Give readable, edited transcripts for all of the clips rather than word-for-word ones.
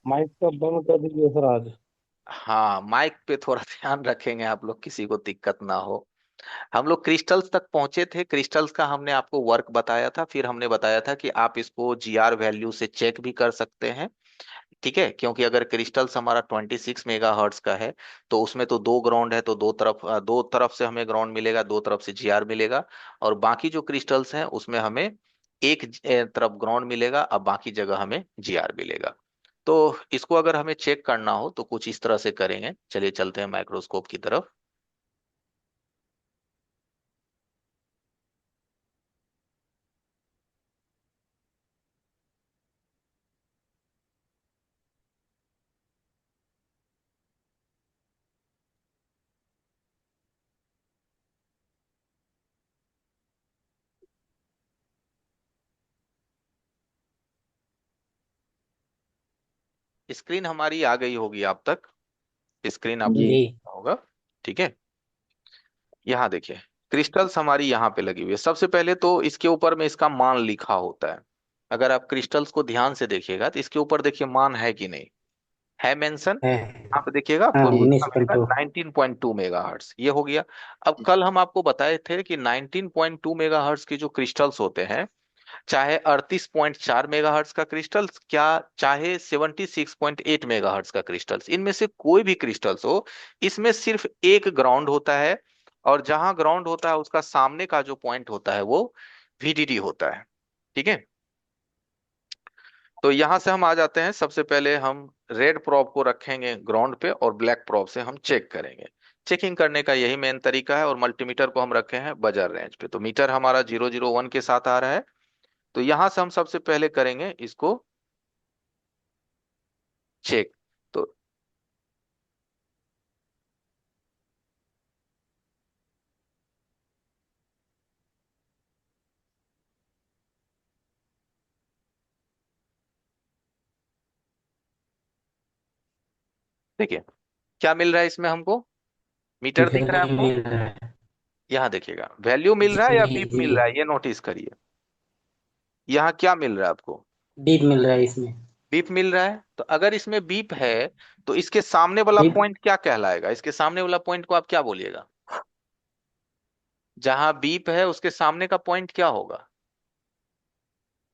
Mic तो बंद कर दीजिए सर आज। हाँ, माइक पे थोड़ा ध्यान रखेंगे आप लोग, किसी को दिक्कत ना हो। हम लोग क्रिस्टल्स तक पहुंचे थे। क्रिस्टल्स का हमने आपको वर्क बताया था, फिर हमने बताया था कि आप इसको जीआर वैल्यू से चेक भी कर सकते हैं। ठीक है, क्योंकि अगर क्रिस्टल्स हमारा 26 मेगा हर्ट्स का है तो उसमें तो दो ग्राउंड है, तो दो तरफ से हमें ग्राउंड मिलेगा, दो तरफ से जीआर मिलेगा। और बाकी जो क्रिस्टल्स हैं उसमें हमें एक तरफ ग्राउंड मिलेगा, अब बाकी जगह हमें जीआर मिलेगा। तो इसको अगर हमें चेक करना हो तो कुछ इस तरह से करेंगे। चलिए चलते हैं माइक्रोस्कोप की तरफ। स्क्रीन हमारी आ गई होगी आप तक। स्क्रीन आपको जी। जी। होगा। ठीक है, यहाँ देखिए, क्रिस्टल्स हमारी यहाँ पे लगी हुई है। सबसे पहले तो इसके ऊपर में इसका मान लिखा होता है। अगर आप क्रिस्टल्स को ध्यान से देखिएगा तो इसके ऊपर देखिए मान है कि नहीं, है मेंशन। है। यहाँ पे देखिएगा हाँ, आपको उन्नीस लिखा पॉइंट मिलेगा टू 19.2 मेगाहर्ट्ज, ये हो गया। अब कल हम आपको बताए थे कि 19.2 मेगाहर्ट्ज के जो क्रिस्टल्स होते हैं, चाहे 38.4 मेगाहर्ट्ज का क्रिस्टल, क्या चाहे 76.8 मेगाहर्ट्ज का क्रिस्टल्स, इनमें से कोई भी क्रिस्टल्स हो, इसमें सिर्फ एक ग्राउंड होता है। और जहां ग्राउंड होता है उसका सामने का जो पॉइंट होता है वो वीडीडी होता है। ठीक है, तो यहां से हम आ जाते हैं। सबसे पहले हम रेड प्रोब को रखेंगे ग्राउंड पे और ब्लैक प्रोब से हम चेक करेंगे। चेकिंग करने का यही मेन तरीका है। और मल्टीमीटर को हम रखे हैं बजर रेंज पे, तो मीटर हमारा 001 के साथ आ रहा है। तो यहां से हम सबसे पहले करेंगे इसको चेक। तो देखिए क्या मिल रहा है इसमें हमको, मीटर दिख रहा है वैल्यू आपको। मिल रहा है। यहाँ देखिएगा वैल्यू मिल रहा है या जी बीप जी। मिल रहा है, ये नोटिस करिए। यहाँ क्या मिल रहा है आपको, डीप मिल रहा है इसमें। बीप मिल रहा है। तो अगर इसमें बीप है तो इसके सामने वाला डीप। पॉइंट क्या कहलाएगा, इसके सामने वाला पॉइंट को आप क्या बोलिएगा। जहां बीप है उसके सामने का पॉइंट क्या होगा,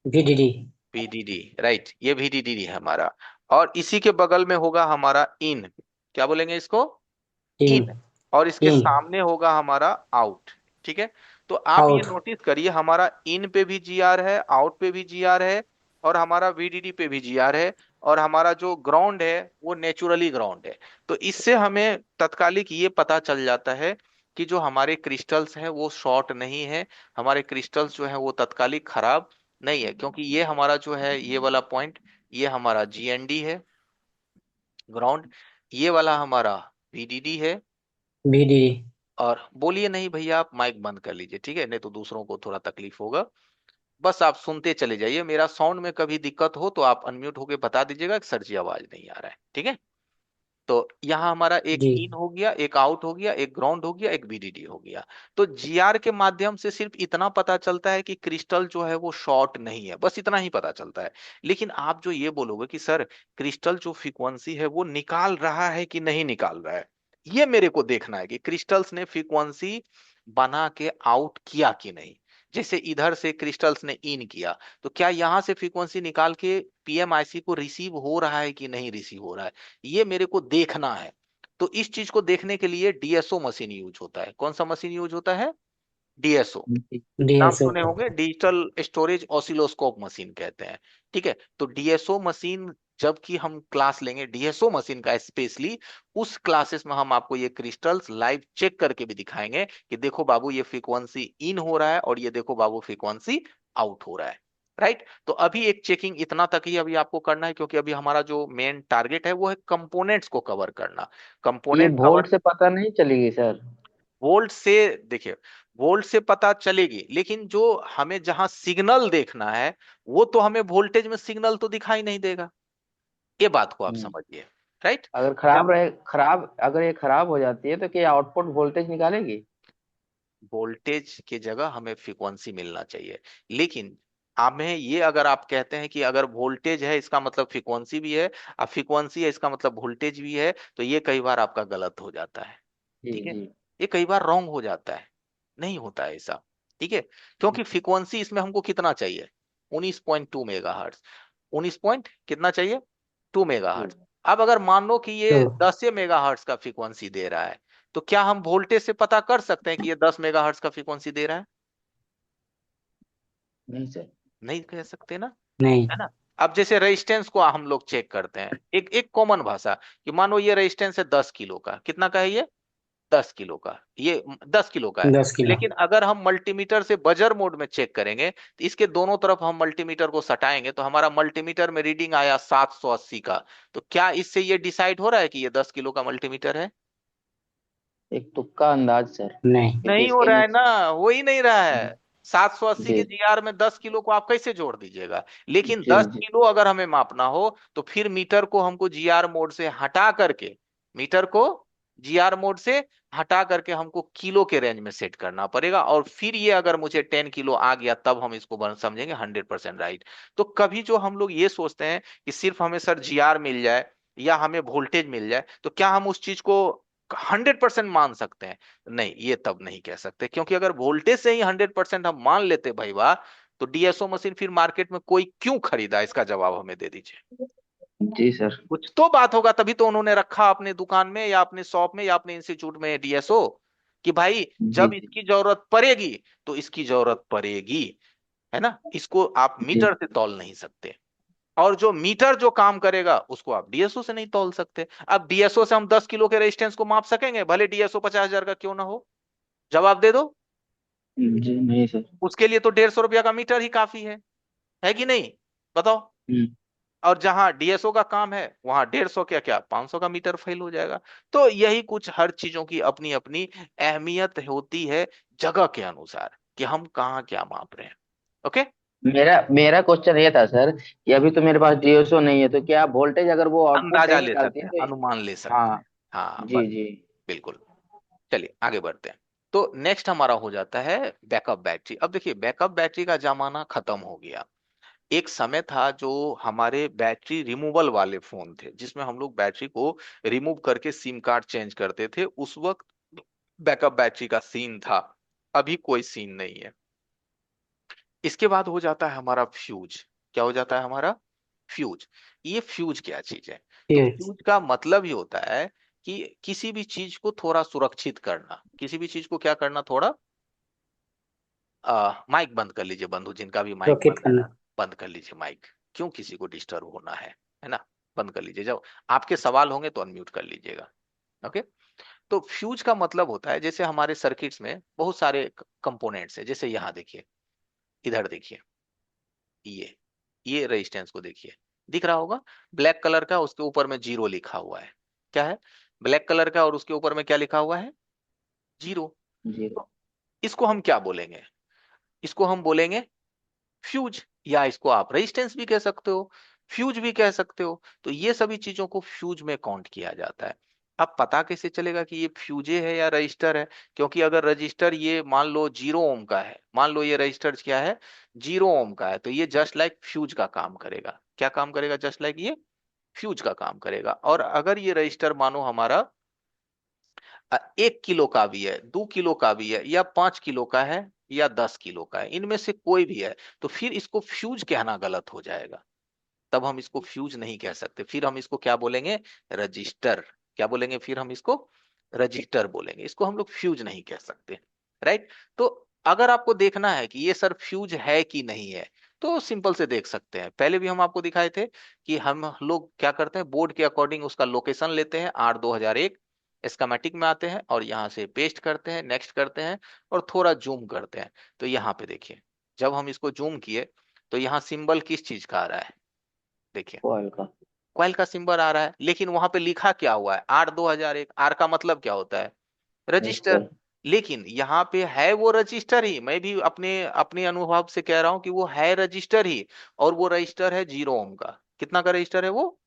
वीडीडी। वीडीडी, राइट, ये वीडीडी है हमारा। और इसी के बगल में होगा हमारा इन, क्या बोलेंगे इसको, इन। इन। और इसके इन। सामने होगा हमारा आउट। ठीक है, तो आप ये आउट। नोटिस करिए, हमारा इन पे भी जीआर है, आउट पे भी जीआर है, और हमारा वीडीडी पे भी जीआर है। और हमारा जो ग्राउंड है वो नेचुरली ग्राउंड है। तो इससे हमें तत्कालिक ये पता चल जाता है कि जो हमारे क्रिस्टल्स हैं वो शॉर्ट नहीं है। हमारे क्रिस्टल्स जो है वो तत्कालिक खराब नहीं है, क्योंकि ये हमारा जो है ये वाला पॉइंट, ये हमारा जीएनडी है, ग्राउंड। ये वाला हमारा वीडीडी है। वीडीडी। और बोलिए नहीं भैया, आप माइक बंद कर लीजिए, ठीक है, नहीं तो दूसरों को थोड़ा तकलीफ होगा। बस आप सुनते चले जाइए, मेरा साउंड में कभी दिक्कत हो तो आप अनम्यूट होके बता दीजिएगा कि सर जी आवाज नहीं आ रहा है। ठीक है, तो यहाँ हमारा एक जी। इन हो गया, एक आउट हो गया, एक ग्राउंड हो गया, एक बीडीडी हो गया। तो जीआर के माध्यम से सिर्फ इतना पता चलता है कि क्रिस्टल जो है वो शॉर्ट नहीं है, बस इतना ही पता चलता है। लेकिन आप जो ये बोलोगे कि सर क्रिस्टल जो फ्रीक्वेंसी है वो निकाल रहा है कि नहीं निकाल रहा है, ये मेरे को देखना है कि क्रिस्टल्स ने फ्रीक्वेंसी बना के आउट किया कि नहीं। जैसे इधर से क्रिस्टल्स ने इन किया, तो क्या यहां से फ्रीक्वेंसी निकाल के पीएमआईसी को रिसीव हो रहा है कि नहीं रिसीव हो रहा है, ये मेरे को देखना है। तो इस चीज को देखने के लिए डीएसओ मशीन यूज होता है। कौन सा मशीन यूज होता है, डीएसओ, नाम डीएसओ। सुने होंगे, डिजिटल स्टोरेज ऑसिलोस्कोप मशीन कहते हैं। ठीक है, तो डीएसओ मशीन जबकि हम क्लास लेंगे डीएसओ मशीन का स्पेशली, उस क्लासेस में हम आपको ये क्रिस्टल्स लाइव चेक करके भी दिखाएंगे कि देखो बाबू ये फ्रीक्वेंसी इन हो रहा है और ये देखो बाबू फ्रीक्वेंसी आउट हो रहा है। राइट, तो अभी एक चेकिंग इतना तक ही अभी आपको करना है, क्योंकि अभी हमारा जो मेन टारगेट है वो है कंपोनेंट्स को कवर करना। ये कंपोनेंट कवर, वोल्ट से पता नहीं चलेगी सर। वोल्ट से, देखिए वोल्ट से पता चलेगी, लेकिन जो हमें जहां सिग्नल देखना है वो तो हमें वोल्टेज में सिग्नल तो दिखाई नहीं देगा। ये बात को आप हम्म। समझिए। राइट, अगर जब खराब रहे, खराब अगर ये खराब हो जाती है तो क्या आउटपुट वोल्टेज निकालेगी? वोल्टेज की जगह हमें फ्रीक्वेंसी मिलना चाहिए। लेकिन हमें ये अगर आप कहते हैं कि अगर वोल्टेज है इसका मतलब फ्रीक्वेंसी भी है, अब फ्रीक्वेंसी है इसका मतलब वोल्टेज भी है, तो ये कई बार आपका गलत हो जाता है। जी ठीक है, जी ये कई बार रॉन्ग हो जाता है, नहीं होता है ऐसा। ठीक है, क्योंकि फ्रीक्वेंसी इसमें हमको कितना चाहिए, 19.2 मेगाहर्ट्ज, 19 पॉइंट कितना चाहिए, 2 मेगाहर्ट्ज। अब अगर मान लो कि तो ये 10 मेगाहर्ट्ज का फ्रीक्वेंसी दे रहा है, तो क्या हम वोल्टेज से पता कर सकते हैं कि ये 10 मेगाहर्ट्ज का फ्रीक्वेंसी दे रहा है? नहीं सर। नहीं कह सकते ना, नहीं। है ना। अब जैसे रेजिस्टेंस को हम लोग चेक करते हैं, एक एक कॉमन भाषा, कि मानो ये रेजिस्टेंस है 10 किलो का, कितना का है ये, 10 किलो का, ये 10 किलो का है। 10 किलो। लेकिन अगर हम मल्टीमीटर से बजर मोड में चेक करेंगे, तो इसके दोनों तरफ हम मल्टीमीटर को सटाएंगे, तो हमारा मल्टीमीटर में रीडिंग आया 780 का। तो क्या इससे ये डिसाइड हो रहा है कि ये 10 किलो का मल्टीमीटर है? एक तुक्का अंदाज सर, नहीं। क्योंकि नहीं हो इसके रहा है नीचे। ना, हो ही नहीं रहा है। 780 के जी जीआर में 10 किलो को आप कैसे जोड़ दीजिएगा? लेकिन जी 10 किलो अगर हमें मापना हो, तो फिर मीटर को हमको जीआर मोड से हटा करके, मीटर को जीआर मोड से हटा करके हमको किलो के रेंज में सेट करना पड़ेगा, और फिर ये अगर मुझे 10 किलो आ गया, तब हम इसको समझेंगे 100% राइट। तो कभी जो हम लोग ये सोचते हैं कि सिर्फ हमें सर जीआर मिल जाए या हमें वोल्टेज मिल जाए, तो क्या हम उस चीज को 100% मान सकते हैं? नहीं, ये तब नहीं कह सकते, क्योंकि अगर वोल्टेज से ही 100% हम मान लेते भाई वाह, तो डीएसओ मशीन फिर मार्केट में कोई क्यों खरीदा? इसका जवाब हमें दे दीजिए। जी सर। कुछ तो बात होगा, तभी तो उन्होंने रखा अपने दुकान में या अपने शॉप में या अपने इंस्टीट्यूट में डीएसओ, कि भाई जी जब इसकी जरूरत पड़ेगी तो इसकी जरूरत पड़ेगी, है ना। इसको आप जी मीटर से तौल नहीं सकते, और जो मीटर जो काम करेगा उसको आप डीएसओ से नहीं तौल सकते। अब डीएसओ से हम 10 किलो के रेजिस्टेंस को माप सकेंगे, भले डीएसओ 50,000 का क्यों ना हो? जवाब दे दो। जी नहीं सर। उसके लिए तो 150 रुपया का मीटर ही काफी है कि नहीं? बताओ। हम्म, और जहां डीएसओ का काम है, वहां 150 क्या क्या 500 का मीटर फेल हो जाएगा। तो यही कुछ, हर चीजों की अपनी अपनी अहमियत होती है, जगह के अनुसार, कि हम कहाँ क्या माप रहे हैं। ओके। मेरा मेरा क्वेश्चन ये था सर कि अभी तो मेरे पास डीएसओ नहीं है, तो क्या वोल्टेज अगर वो आउटपुट अंदाजा नहीं ले निकालती सकते है हैं, तो। अनुमान ले सकते हैं। हाँ। हाँ बस, जी जी। बिल्कुल। चलिए आगे बढ़ते हैं। तो नेक्स्ट हमारा हो जाता है बैकअप बैटरी। अब देखिए, बैकअप बैटरी का जमाना खत्म हो गया। एक समय था जो हमारे बैटरी रिमूवल वाले फोन थे, जिसमें हम लोग बैटरी को रिमूव करके सिम कार्ड चेंज करते थे, उस वक्त बैकअप बैटरी का सीन था। अभी कोई सीन नहीं है। इसके बाद हो जाता है हमारा फ्यूज। क्या हो जाता है हमारा? फ्यूज। ये फ्यूज क्या चीज है? तो फ्यूज। फ्यूज का मतलब ही होता है कि किसी भी चीज को थोड़ा सुरक्षित करना, किसी भी चीज को क्या करना, थोड़ा माइक बंद कर लीजिए बंधु, जिनका भी माइक सुरक्षित बंद है करना। ना, बंद कर लीजिए माइक। क्यों किसी को डिस्टर्ब होना है ना। बंद कर लीजिए, जब आपके सवाल होंगे तो अनम्यूट कर लीजिएगा। ओके। तो फ्यूज का मतलब होता है, जैसे हमारे सर्किट्स में बहुत सारे कंपोनेंट्स है, जैसे यहाँ देखिए, इधर देखिए, ये रेजिस्टेंस को देखिए, दिख रहा होगा, ब्लैक कलर का, उसके ऊपर में जीरो लिखा हुआ है। क्या है? ब्लैक कलर का, और उसके ऊपर में क्या लिखा हुआ है? जीरो। जी तो इसको हम क्या बोलेंगे? इसको हम बोलेंगे फ्यूज, या इसको आप रेजिस्टेंस भी कह सकते हो, फ्यूज भी कह सकते हो। तो ये सभी चीजों को फ्यूज में काउंट किया जाता है। अब पता कैसे चलेगा कि ये फ्यूजे है या रजिस्टर है? क्योंकि अगर रजिस्टर ये मान लो 0 ओम का है, मान लो ये रजिस्टर क्या है, 0 ओम का है, तो ये जस्ट लाइक फ्यूज का काम करेगा। क्या काम करेगा? जस्ट लाइक ये फ्यूज का काम करेगा। और अगर ये रजिस्टर मानो हमारा 1 किलो का भी है, 2 किलो का भी है, या 5 किलो का है, या 10 किलो का है, इनमें से कोई भी है, तो फिर इसको फ्यूज कहना गलत हो जाएगा। तब हम इसको फ्यूज नहीं कह सकते, फिर हम इसको क्या बोलेंगे? रजिस्टर। क्या बोलेंगे फिर हम इसको? रजिस्टर बोलेंगे, इसको हम लोग फ्यूज नहीं कह सकते। राइट। तो अगर आपको देखना है कि ये सर फ्यूज है कि नहीं है, तो सिंपल से देख सकते हैं। पहले भी हम आपको दिखाए थे कि हम लोग क्या करते हैं, बोर्ड के अकॉर्डिंग उसका लोकेशन लेते हैं, R2001 स्कीमेटिक में आते हैं, और यहाँ से पेस्ट करते हैं, नेक्स्ट करते हैं, और थोड़ा जूम करते हैं। तो यहाँ पे देखिए, जब हम इसको जूम किए, तो यहाँ सिंबल किस चीज का आ रहा है? देखिए, कॉइल का। क्वाइल का सिंबल आ रहा है, लेकिन वहां पे लिखा क्या हुआ है? R2001। आर का मतलब क्या होता है? रजिस्टर। रजिस्टर। लेकिन यहाँ पे है वो रजिस्टर ही, मैं भी अपने अपने अनुभव से कह रहा हूं कि वो है रजिस्टर ही, और वो रजिस्टर है 0 ओम का। कितना का रजिस्टर है वो?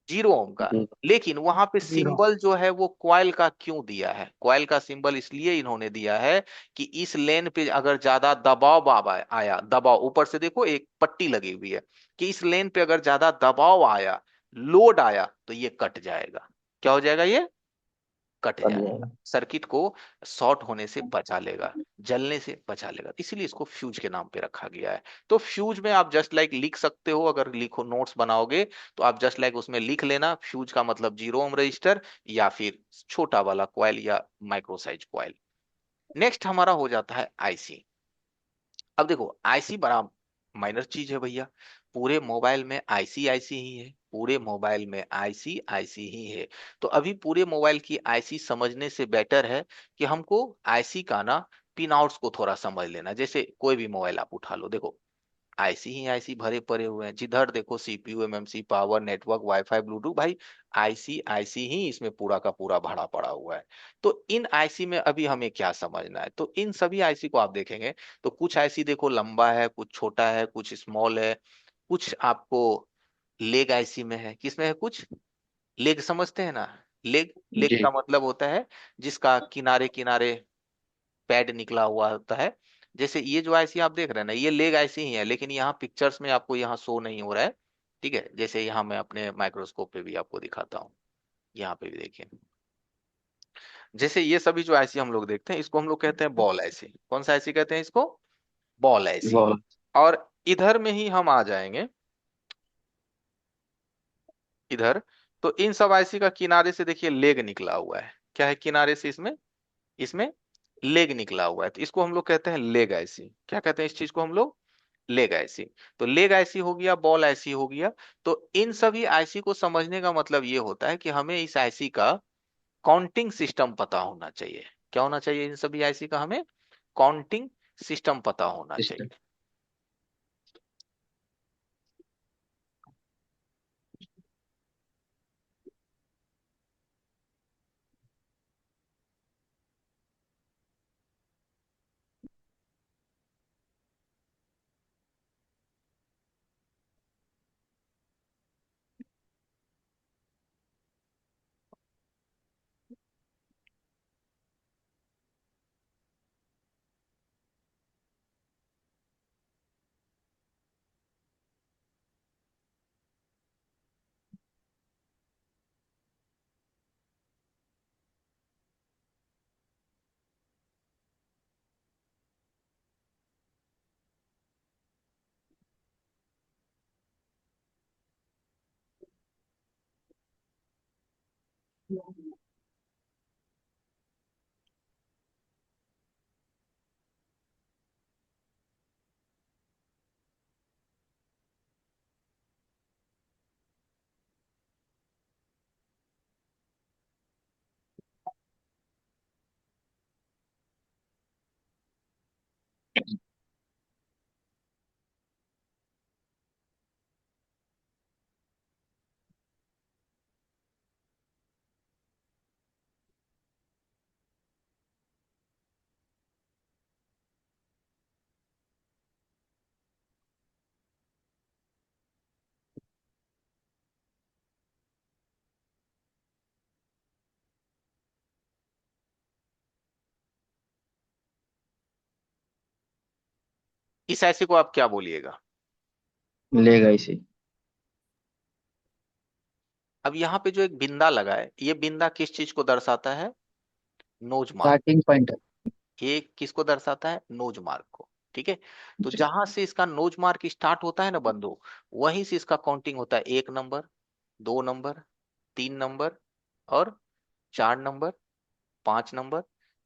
जीरो ओम का। जी। लेकिन वहां पे जीरो। सिंबल जो है वो कॉइल का क्यों दिया है? कॉइल का सिंबल इसलिए इन्होंने दिया है कि इस लेन पे अगर ज्यादा दबाव आया, दबाव ऊपर से देखो एक पट्टी लगी हुई है, कि इस लेन पे अगर ज्यादा दबाव आया, लोड आया, तो ये कट जाएगा। क्या हो जाएगा? ये कट कर जाएगा। जाएगा। सर्किट को शॉर्ट होने से बचा लेगा, जलने से बचा लेगा, इसीलिए इसको फ्यूज के नाम पे रखा गया है। तो फ्यूज में आप जस्ट लाइक लिख सकते हो, अगर लिखो नोट्स बनाओगे तो आप जस्ट लाइक उसमें लिख लेना, फ्यूज का मतलब जीरो ओम रजिस्टर या फिर छोटा वाला क्वाइल या माइक्रो साइज क्वाइल। नेक्स्ट हमारा हो जाता है आईसी। अब देखो आईसी बड़ा माइनर चीज है भैया, पूरे मोबाइल में आईसी आईसी ही है, पूरे मोबाइल में आईसी आईसी ही है। तो अभी पूरे मोबाइल की आईसी समझने से बेटर है कि हमको आईसी का ना पिन आउट्स को थोड़ा समझ लेना। जैसे कोई भी मोबाइल आप उठा लो, देखो आईसी ही आईसी भरे पड़े हुए हैं, जिधर देखो CPU MMC power network wifi Bluetooth, भाई आईसी आईसी ही इसमें पूरा का पूरा भरा पड़ा हुआ है। तो इन आईसी में अभी हमें क्या समझना है? तो इन सभी आईसी को आप देखेंगे तो कुछ आईसी देखो लंबा है, कुछ छोटा है, कुछ स्मॉल है, कुछ आपको लेग आईसी में है। किसमें है? कुछ लेग समझते हैं ना, लेग, लेग जी। का मतलब होता है जिसका किनारे किनारे पैड निकला हुआ होता है। जैसे ये जो आईसी आप देख रहे हैं ना, ये लेग आईसी ही है, लेकिन यहाँ पिक्चर्स में आपको यहाँ शो नहीं हो रहा है। ठीक है, जैसे यहाँ मैं अपने माइक्रोस्कोप पे भी आपको दिखाता हूँ, यहाँ पे भी देखिए। जैसे ये सभी जो आईसी हम लोग देखते हैं, इसको हम लोग कहते हैं बॉल आईसी। कौन सा आईसी कहते हैं इसको? Ball IC. वो। और इधर में ही हम आ जाएंगे, इधर। तो इन सब आईसी का किनारे से देखिए लेग निकला हुआ है। क्या है किनारे से? इसमें, इसमें लेग निकला हुआ है, तो इसको हम लोग कहते हैं लेग आईसी। क्या कहते हैं इस चीज को हम लोग? Leg IC. तो लेग आईसी हो गया, बॉल आईसी हो गया। तो इन सभी आईसी को समझने का मतलब ये होता है कि हमें इस आईसी का काउंटिंग सिस्टम पता होना चाहिए। क्या होना चाहिए? इन सभी आईसी का हमें काउंटिंग सिस्टम पता होना सिस्टम। चाहिए। इस आईसी को आप क्या बोलिएगा? लेगा इसी। अब यहाँ पे जो एक बिंदा लगा है, ये बिंदा किस चीज को दर्शाता है? Nose mark. Starting point. ये किसको दर्शाता है? नोज मार्क को। ठीक है। तो जहां से इसका नोज मार्क स्टार्ट होता है ना बंधु, वहीं से इसका काउंटिंग होता है। 1 नंबर, 2 नंबर, 3 नंबर, और 4 नंबर, 5 नंबर,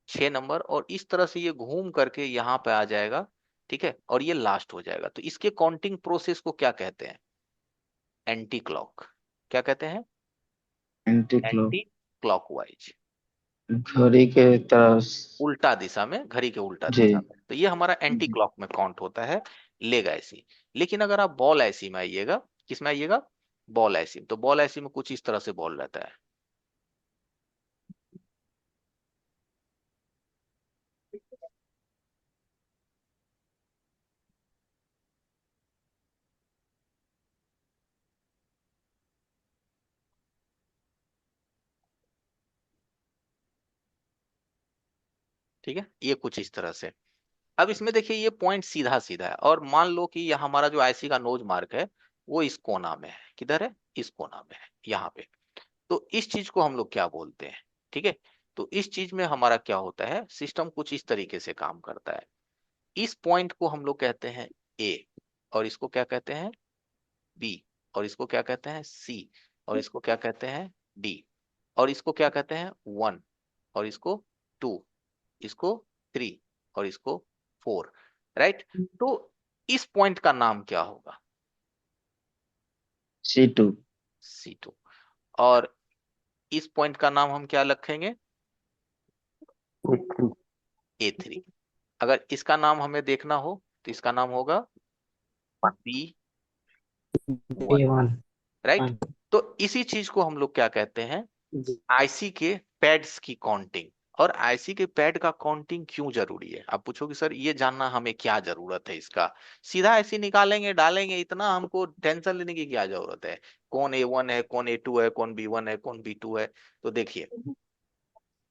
6 नंबर, और इस तरह से ये घूम करके यहाँ पे आ जाएगा। ठीक है, और ये लास्ट हो जाएगा। तो इसके काउंटिंग प्रोसेस को क्या कहते हैं? Anti clock. क्या कहते हैं? Anti clock. Anti clockwise. घड़ी के तरफ। उल्टा दिशा में, घड़ी के उल्टा जी। दिशा में। तो ये हमारा एंटी क्लॉक में काउंट होता है, लेग आईसी। लेकिन अगर आप बॉल आईसी में आइएगा, किस में आइएगा? Ball IC. तो बॉल आईसी में कुछ इस तरह से बॉल रहता है। ठीक है, ये कुछ इस तरह से। अब इसमें देखिए ये पॉइंट सीधा सीधा है, और मान लो कि यह हमारा जो आईसी का नोज मार्क है वो इस कोना में है। किधर है? इस कोना में है, यहाँ पे। तो इस चीज को हम लोग क्या बोलते हैं? ठीक है, तो इस चीज में हमारा क्या होता है, सिस्टम कुछ इस तरीके से काम करता है। इस पॉइंट को हम लोग कहते हैं ए, और इसको क्या कहते हैं? बी, और इसको क्या कहते हैं? सी, और इसको क्या कहते हैं? डी, और इसको क्या कहते हैं? 1, और इसको 2, इसको 3, और इसको 4। राइट? तो इस पॉइंट का नाम क्या होगा? C2। C2। और इस पॉइंट का नाम हम क्या रखेंगे? A3। A3। अगर इसका नाम हमें देखना हो तो इसका नाम होगा B1। A1। राइट? तो इसी चीज को हम लोग क्या कहते हैं? जी। आईसी के पैड्स की काउंटिंग। और आईसी के पैड का काउंटिंग क्यों जरूरी है? आप पूछोगे सर ये जानना हमें क्या जरूरत है इसका, सीधा ऐसे निकालेंगे डालेंगे, इतना हमको टेंशन लेने की क्या जरूरत है? कौन A1 है, कौन A2 है, कौन B1 है, कौन B2 है? तो देखिए,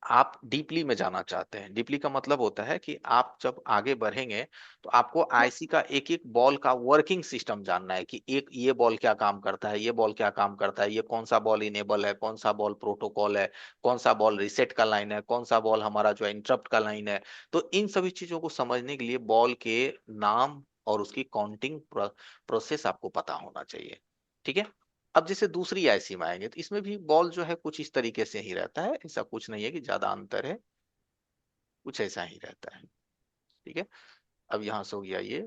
आप डीपली में जाना चाहते हैं। डीपली का मतलब होता है कि आप जब आगे बढ़ेंगे तो आपको आईसी का एक एक बॉल का वर्किंग सिस्टम जानना है कि एक ये बॉल क्या काम करता है, ये बॉल क्या काम करता है, ये कौन सा बॉल इनेबल है, कौन सा बॉल प्रोटोकॉल है, कौन सा बॉल रिसेट का लाइन है, कौन सा बॉल हमारा जो है इंटरप्ट का लाइन है। तो इन सभी चीजों को समझने के लिए बॉल के नाम और उसकी काउंटिंग प्रोसेस आपको पता होना चाहिए। ठीक है, अब जैसे दूसरी आईसी में आएंगे तो इसमें भी बॉल जो है कुछ इस तरीके से ही रहता है, ऐसा कुछ नहीं है कि ज्यादा अंतर है, कुछ ऐसा ही रहता है। ठीक है, अब यहां से हो गया ये।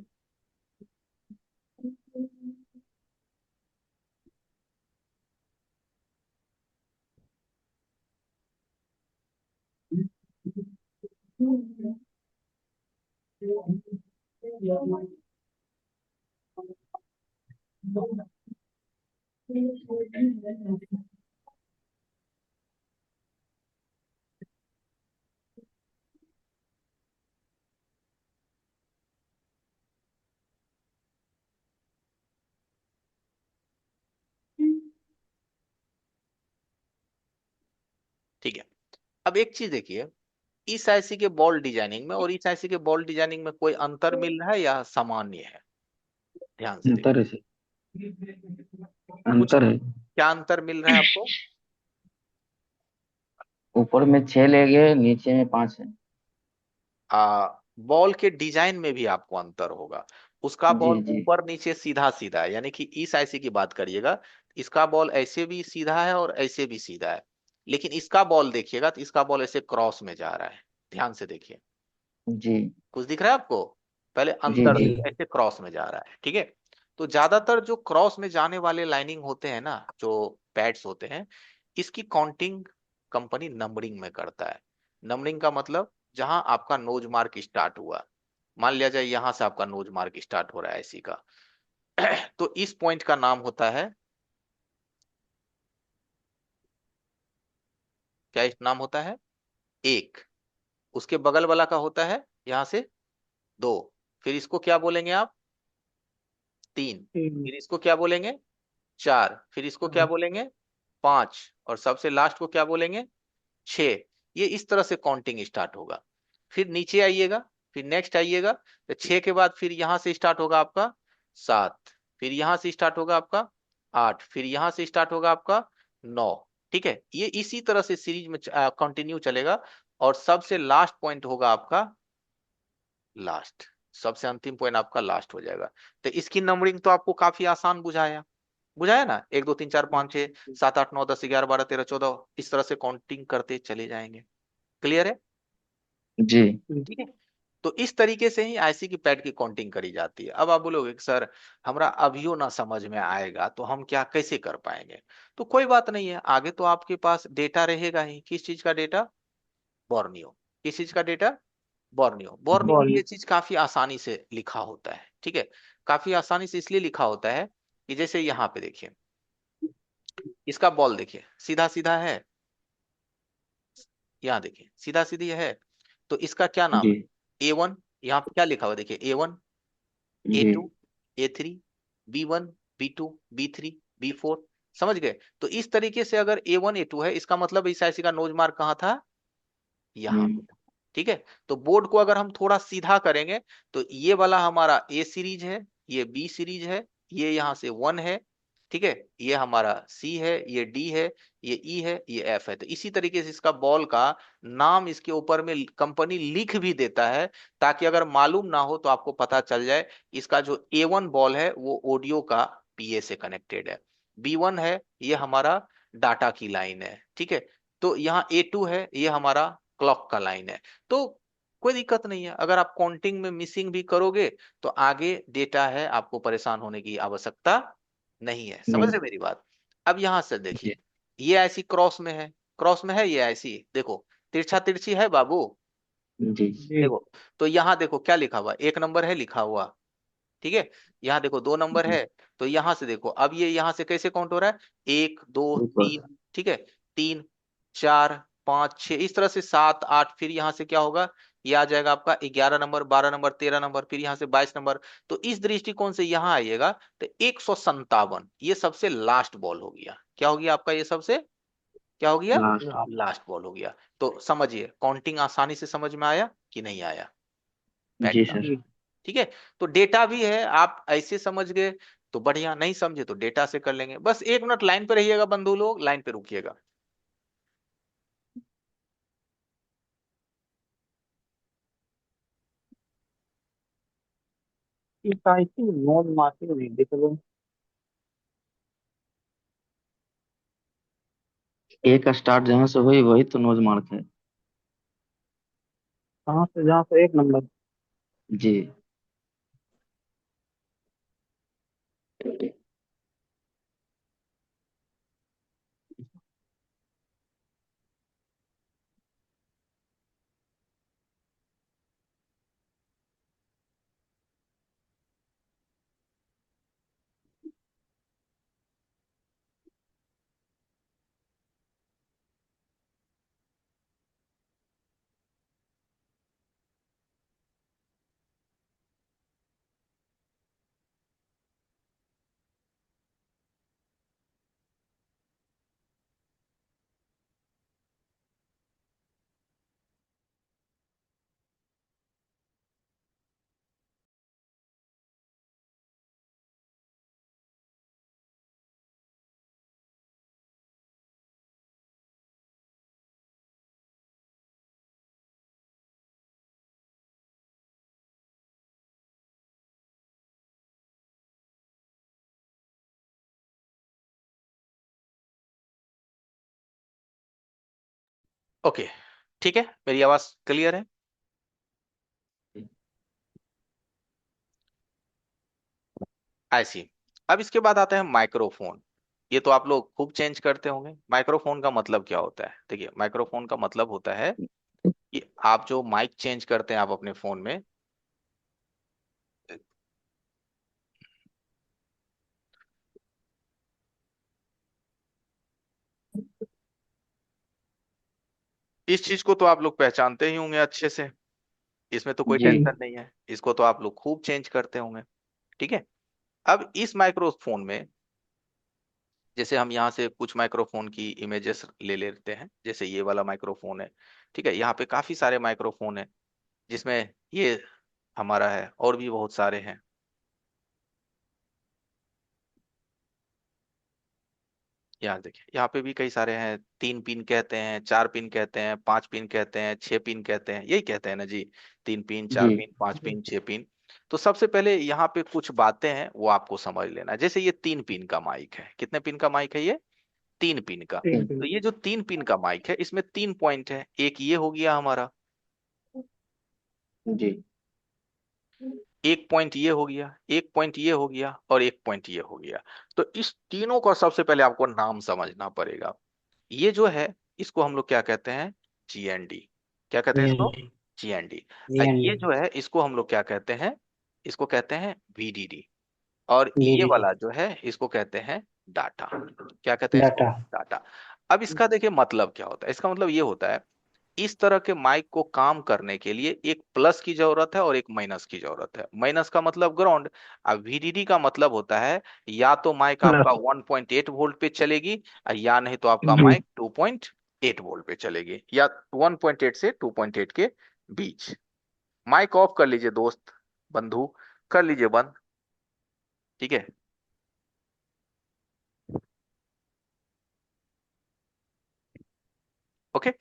ठीक है, अब एक चीज देखिए, इस आईसी के बॉल डिजाइनिंग में और इस आईसी के बॉल डिजाइनिंग में कोई अंतर मिल रहा है या सामान्य है? ध्यान से देखिए, अंतर है सर, कुछ अंतर है। क्या अंतर मिल रहा है आपको? ऊपर में 6 ले गए, नीचे में 5 है। बॉल के डिजाइन में भी आपको अंतर होगा। उसका जी बॉल जी ऊपर नीचे सीधा सीधा है, यानी कि इस आईसी की बात करिएगा, इसका बॉल ऐसे भी सीधा है और ऐसे भी सीधा है। लेकिन इसका बॉल देखिएगा तो इसका बॉल ऐसे क्रॉस में जा रहा है। ध्यान से देखिए, जी कुछ दिख रहा है आपको? पहले जी अंतर जी देखिए, ऐसे क्रॉस में जा रहा है। ठीक है, तो ज्यादातर जो क्रॉस में जाने वाले लाइनिंग होते हैं ना, जो पैड्स होते हैं, इसकी काउंटिंग कंपनी नंबरिंग में करता है। नंबरिंग का मतलब जहां आपका नोज मार्क स्टार्ट हुआ, मान लिया जाए यहां से आपका नोज मार्क स्टार्ट हो रहा है ऐसी का तो इस पॉइंट का नाम होता है क्या? इस नाम होता है एक। उसके बगल वाला का होता है यहां से दो, फिर इसको क्या बोलेंगे आप? तीन, फिर इसको क्या बोलेंगे? चार, फिर इसको क्या बोलेंगे? पांच, और सबसे लास्ट को क्या बोलेंगे? छह। ये इस तरह से काउंटिंग स्टार्ट होगा। फिर नीचे आइएगा, फिर नेक्स्ट आइएगा, तो छह के बाद फिर यहां से स्टार्ट होगा आपका सात, फिर यहां से स्टार्ट होगा आपका आठ, फिर यहां से स्टार्ट होगा आपका नौ। ठीक है, ये इसी तरह से सीरीज में कंटिन्यू चलेगा, और सबसे लास्ट पॉइंट होगा आपका लास्ट। सबसे अंतिम पॉइंट आपका लास्ट हो जाएगा। तो इसकी नंबरिंग तो आपको काफी आसान बुझाया, बुझाया ना? एक दो तीन चार पाँच छह सात आठ नौ 10 11 12 13 14, इस तरह से काउंटिंग करते चले जाएंगे। क्लियर है? जी। ठीक है, तो इस तरीके से ही आईसी की पैड की काउंटिंग करी जाती है। अब आप बोलोगे कि सर हमरा अभियो ना समझ में आएगा तो हम क्या कैसे कर पाएंगे? तो कोई बात नहीं है, आगे तो आपके पास डेटा रहेगा ही। किस चीज का डेटा? बोर्नियो। किस चीज का डेटा? बोर्नियो। बोर्नियो में बॉल। ये चीज काफी आसानी से लिखा होता है। ठीक है, काफी आसानी से इसलिए लिखा होता है कि जैसे यहाँ पे देखिए, इसका बॉल देखिए सीधा सीधा है, यहाँ देखिए सीधा सीधी है। तो इसका क्या नाम जी है? A1। यहाँ पे क्या लिखा हुआ है? देखिए A1, जी A2, A3, B1, B2, B3, B4। समझ गए? तो इस तरीके से अगर A1 A2 है, इसका मतलब इस आईसी का नोज मार्क कहाँ था? यहाँ हम्म, पे था। ठीक है। तो बोर्ड को अगर हम थोड़ा सीधा करेंगे तो ये वाला हमारा ए सीरीज है, ये बी सीरीज है, ये यहाँ से 1 है, ठीक है, ये हमारा सी है, ये डी है, ये ई है, ये एफ है। तो इसी तरीके से इसका बॉल का नाम इसके ऊपर में कंपनी लिख भी देता है, ताकि अगर मालूम ना हो तो आपको पता चल जाए इसका जो A1 बॉल है वो ऑडियो का पीए से कनेक्टेड है, B1 है ये हमारा डाटा की लाइन है, ठीक है। तो यहाँ A2 है ये हमारा क्लॉक का लाइन है। तो कोई दिक्कत नहीं है, अगर आप काउंटिंग में मिसिंग भी करोगे तो आगे डेटा है, आपको परेशान होने की आवश्यकता नहीं है। समझ नहीं। रहे मेरी बात? अब यहां से जी। देखिए, ये ऐसी क्रॉस में है, क्रॉस में है ये ऐसी, देखो तिरछा तिरछी है बाबू, जी। जी। देखो। तो यहाँ देखो क्या लिखा हुआ, 1 नंबर है लिखा हुआ, ठीक है। यहाँ देखो 2 नंबर जी। है। तो यहां से देखो, अब ये यहाँ से कैसे काउंट हो रहा है, 1 2 3, ऊपर। ठीक है, 3 4 5 6, इस तरह से 7 8, फिर यहाँ से क्या होगा, ये आ जाएगा आपका 11 नंबर, 12 नंबर, 13 नंबर, फिर यहाँ से 22 नंबर। तो इस दृष्टिकोण से यहाँ आइएगा तो 157 ये सबसे लास्ट बॉल हो गया। क्या हो गया आपका, ये सबसे क्या हो गया, लास्ट। लास्ट। लास्ट बॉल हो गया। तो समझिए काउंटिंग आसानी से समझ में आया कि नहीं आया, जी पैटर्न, सर। जी। ठीक है। तो डेटा भी है, आप ऐसे समझ गए तो बढ़िया, नहीं समझे तो डेटा से कर लेंगे। बस 1 मिनट लाइन पे रहिएगा बंधु लोग, लाइन पे रुकिएगा। इस आई थी नोट मार्किंग नहीं दिख रही। एक स्टार्ट जहाँ से हुई वही तो नोज मार्क है। कहाँ से, जहाँ से 1 नंबर। जी। ओके, ठीक है, मेरी आवाज क्लियर है? ऐसी, अब इसके बाद आता है माइक्रोफोन। ये तो आप लोग खूब चेंज करते होंगे। माइक्रोफोन का मतलब क्या होता है? देखिए माइक्रोफोन का मतलब होता है कि आप जो माइक चेंज करते हैं आप अपने फोन में, इस चीज को तो आप लोग पहचानते ही होंगे अच्छे से, इसमें तो कोई जी। टेंशन नहीं है, इसको तो आप लोग खूब चेंज करते होंगे, ठीक है। अब इस माइक्रोफोन में, जैसे हम यहाँ से कुछ माइक्रोफोन की इमेजेस ले लेते हैं, जैसे ये वाला माइक्रोफोन है, ठीक है। यहाँ पे काफी सारे माइक्रोफोन है, जिसमें ये हमारा है, और भी बहुत सारे हैं। यहाँ देखिए, यहाँ पे भी कई सारे हैं, 3 पिन कहते हैं, 4 पिन कहते हैं, 5 पिन कहते हैं, 6 पिन कहते हैं, यही कहते हैं ना जी, 3 पिन, चार जी। Pin 5 pin 6 pin. तो सबसे पहले यहाँ पे कुछ बातें हैं वो आपको समझ लेना। जैसे ये 3 पिन का माइक है, कितने पिन का माइक है ये, 3 पिन का। तीन तो तीन। ये जो 3 पिन का माइक है इसमें 3 पॉइंट है, एक ये हो गया हमारा, जी। एक पॉइंट ये हो गया, एक पॉइंट ये हो गया, और एक पॉइंट ये हो गया। तो इस तीनों का सबसे पहले आपको नाम समझना पड़ेगा। ये जो है इसको हम लोग क्या कहते हैं, जीएनडी। क्या कहते हैं इसको, जीएनडी। जीएनडी। जीएनडी। ये जो है इसको हम लोग क्या कहते हैं, इसको कहते हैं वीडीडी। और ये डीडीडी। वाला जो है इसको कहते हैं डाटा। क्या कहते हैं इसको, डाटा। डाटा। अब इसका देखिए मतलब क्या होता है, इसका मतलब ये होता है, इस तरह के माइक को काम करने के लिए एक प्लस की जरूरत है और एक माइनस की जरूरत है। माइनस का मतलब ग्राउंड। अब वीडीडी का मतलब होता है या तो माइक आपका प्लस। 1.8 वोल्ट पे चलेगी, या नहीं तो आपका जी। माइक 2.8 वोल्ट पे चलेगी, या 1.8 से 2.8 के बीच। माइक ऑफ कर लीजिए दोस्त, बंधु, कर लीजिए बंद। ठीक है। ओके।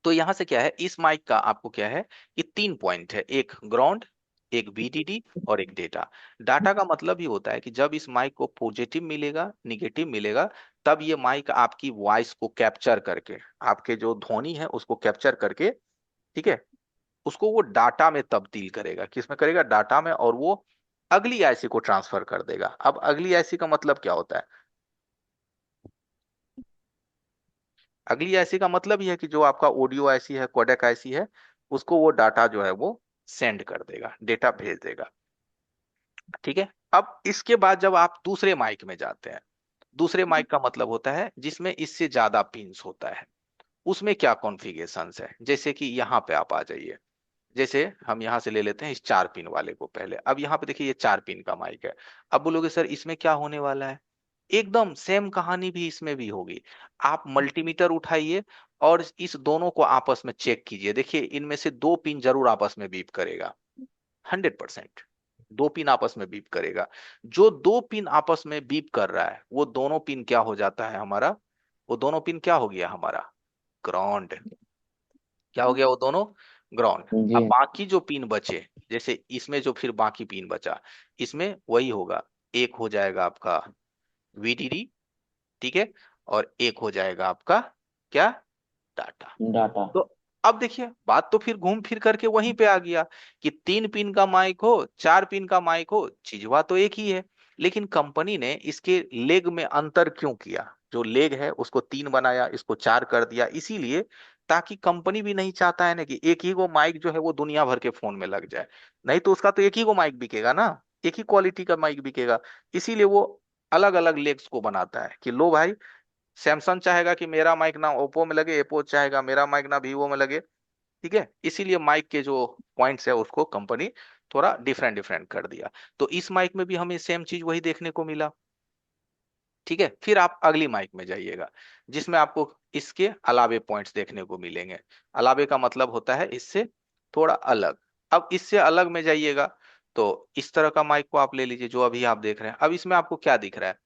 तो यहां से क्या है, इस माइक का आपको क्या है कि तीन पॉइंट है, एक ग्राउंड, एक वीडीडी और एक डेटा। डाटा का मतलब ही होता है कि जब इस माइक को पॉजिटिव मिलेगा, निगेटिव मिलेगा, तब ये माइक आपकी वॉइस को कैप्चर करके, आपके जो ध्वनि है उसको कैप्चर करके, ठीक है, उसको वो डाटा में तब्दील करेगा। किस में करेगा? डाटा में। और वो अगली आईसी को ट्रांसफर कर देगा। अब अगली आईसी का मतलब क्या होता है? अगली आईसी का मतलब ही है कि जो आपका ऑडियो आईसी है, कोडेक आईसी है, उसको वो डाटा जो है वो सेंड कर देगा, डेटा भेज देगा। ठीक है। अब इसके बाद जब आप दूसरे माइक में जाते हैं, दूसरे माइक का मतलब होता है जिसमें इससे ज्यादा पिंस होता है। उसमें क्या कॉन्फ़िगरेशंस है, जैसे कि यहाँ पे आप आ जाइए। जैसे हम यहाँ से ले लेते हैं इस 4 पिन वाले को पहले। अब यहाँ पे देखिए ये 4 पिन का माइक है। अब बोलोगे सर इसमें क्या होने वाला है? एकदम सेम कहानी भी इसमें भी होगी। आप मल्टीमीटर उठाइए और इस दोनों को आपस में चेक कीजिए। देखिए इनमें से 2 पिन जरूर आपस में बीप करेगा, 100%। 2 पिन आपस में बीप करेगा। जो 2 पिन आपस में बीप कर रहा है वो दोनों पिन क्या हो जाता है हमारा? वो दोनों पिन क्या हो गया हमारा? ग्राउंड। क्या हो गया वो दोनों? ग्राउंड। अब जी। बाकी जो पिन बचे, जैसे इसमें जो फिर बाकी पिन बचा, इसमें वही होगा। एक हो जाएगा आपका वीडीडी, ठीक है, और एक हो जाएगा आपका क्या? डाटा। डाटा। तो अब देखिए बात तो फिर घूम फिर करके वहीं पे आ गया कि 3 पिन का माइक हो, 4 पिन का माइक हो, चीजवा तो एक ही है। लेकिन कंपनी ने इसके लेग में अंतर क्यों किया? जो लेग है उसको 3 बनाया, इसको 4 कर दिया, इसीलिए ताकि कंपनी भी नहीं चाहता है ना कि एक ही वो माइक जो है वो दुनिया भर के फोन में लग जाए। नहीं तो उसका तो एक ही वो माइक बिकेगा ना, एक ही क्वालिटी का माइक बिकेगा। इसीलिए वो अलग अलग लेग्स को बनाता है कि लो भाई, सैमसंग चाहेगा कि मेरा माइक ना ओप्पो में लगे, एप्पो चाहेगा मेरा माइक ना वीवो में लगे। ठीक है। इसीलिए माइक के जो पॉइंट्स है उसको कंपनी थोड़ा डिफरेंट डिफरेंट कर दिया। तो इस माइक में भी हमें सेम चीज वही देखने को मिला। ठीक है। फिर आप अगली माइक में जाइएगा जिसमें आपको इसके अलावे पॉइंट्स देखने को मिलेंगे। अलावे का मतलब होता है इससे थोड़ा अलग। अब इससे अलग में जाइएगा तो इस तरह का माइक को आप ले लीजिए जो अभी आप देख रहे हैं। अब इसमें आपको क्या दिख रहा है?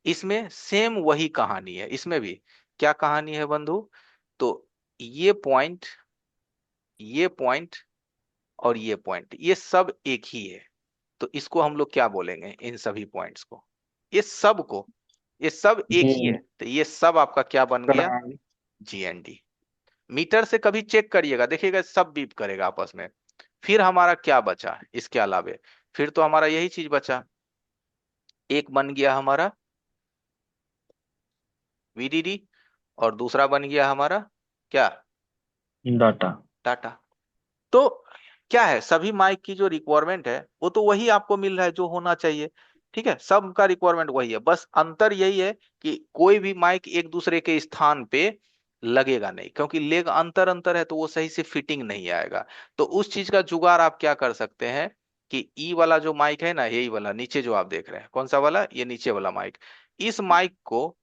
इसमें सेम वही कहानी है। इसमें भी क्या कहानी है बंधु? तो ये पॉइंट, ये पॉइंट और ये पॉइंट, ये सब एक ही है। तो इसको हम लोग क्या बोलेंगे? इन सभी पॉइंट्स को, ये सब को, ये सब एक जी। ही है, तो ये सब आपका क्या बन गया? ग्राउंड। जीएनडी। मीटर से कभी चेक करिएगा, देखिएगा सब बीप करेगा आपस में। फिर हमारा क्या बचा इसके अलावे? फिर तो हमारा यही चीज बचा। एक बन गया हमारा वीडीडी और दूसरा बन गया हमारा क्या? डाटा। डाटा। तो क्या है, सभी माइक की जो रिक्वायरमेंट है वो तो वही आपको मिल रहा है जो होना चाहिए। ठीक है, सबका रिक्वायरमेंट वही है, बस अंतर यही है कि कोई भी माइक एक दूसरे के स्थान पे लगेगा नहीं, क्योंकि लेग अंतर अंतर है तो वो सही से फिटिंग नहीं आएगा। तो उस चीज का जुगाड़ आप क्या कर सकते हैं कि ई वाला जो माइक है ना, यही वाला नीचे जो आप देख रहे हैं, कौन सा वाला? ये नीचे वाला माइक। इस माइक को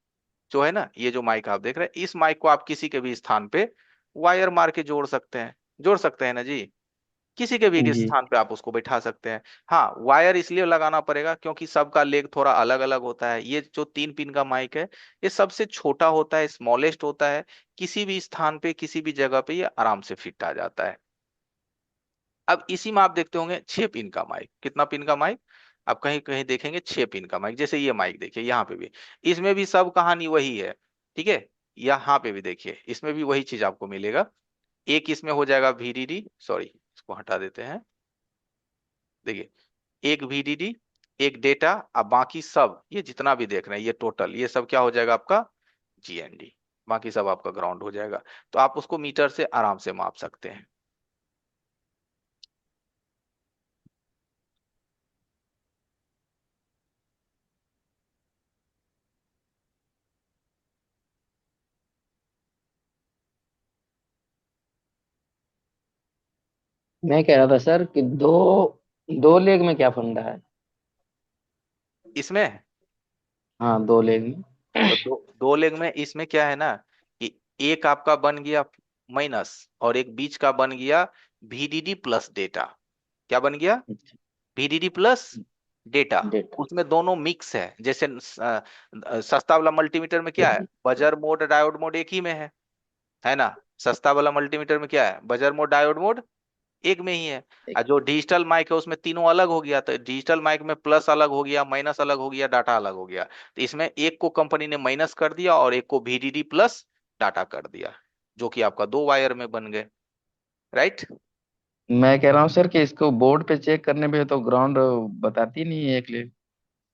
जो है ना, ये जो माइक आप देख रहे हैं, इस माइक को आप किसी के भी स्थान पे वायर मार के जोड़ सकते हैं। जोड़ सकते हैं ना जी, किसी के भी जी। स्थान पे आप उसको बैठा सकते हैं। हाँ, वायर इसलिए लगाना पड़ेगा क्योंकि सबका लेग थोड़ा अलग अलग होता है। ये जो 3 पिन का माइक है ये सबसे छोटा होता है, स्मॉलेस्ट होता है। किसी भी स्थान पे किसी भी जगह पे ये आराम से फिट आ जाता है। अब इसी में आप देखते होंगे 6 पिन का माइक। कितना पिन का माइक? आप कहीं कहीं देखेंगे 6 पिन का माइक। जैसे ये माइक देखिए, यहाँ पे भी, इसमें भी सब कहानी वही है। ठीक है। यहाँ पे भी देखिए इसमें भी वही चीज आपको मिलेगा। एक इसमें हो जाएगा वीडीडी, सॉरी इसको हटा देते हैं। देखिए, एक वीडीडी, एक डेटा, अब बाकी सब ये जितना भी देख रहे हैं ये टोटल, ये सब क्या हो जाएगा आपका? जीएनडी। बाकी सब आपका ग्राउंड हो जाएगा। तो आप उसको मीटर से आराम से माप सकते हैं। मैं कह रहा था सर कि दो दो लेग में क्या फंडा है? इसमें हाँ, दो लेग में। तो दो लेग में इसमें क्या है ना कि एक आपका बन गया माइनस और एक बीच का बन गया VDD प्लस डेटा। क्या बन गया? VDD plus data. डेटा। उसमें दोनों मिक्स है। जैसे सस्ता वाला मल्टीमीटर में क्या है, बजर मोड डायोड मोड एक ही में है ना। सस्ता वाला मल्टीमीटर में क्या है, बजर मोड डायोड मोड एक में ही है। और जो डिजिटल माइक है उसमें तीनों अलग हो गया, तो डिजिटल माइक में प्लस अलग हो गया, माइनस अलग हो गया, डाटा अलग हो गया। तो इसमें एक को कंपनी ने माइनस कर दिया और एक को VDD प्लस डाटा कर दिया, जो कि आपका दो वायर में बन गए। राइट। मैं कह रहा हूँ सर कि इसको बोर्ड पे चेक करने पे तो ग्राउंड बताती नहीं है एक लिए,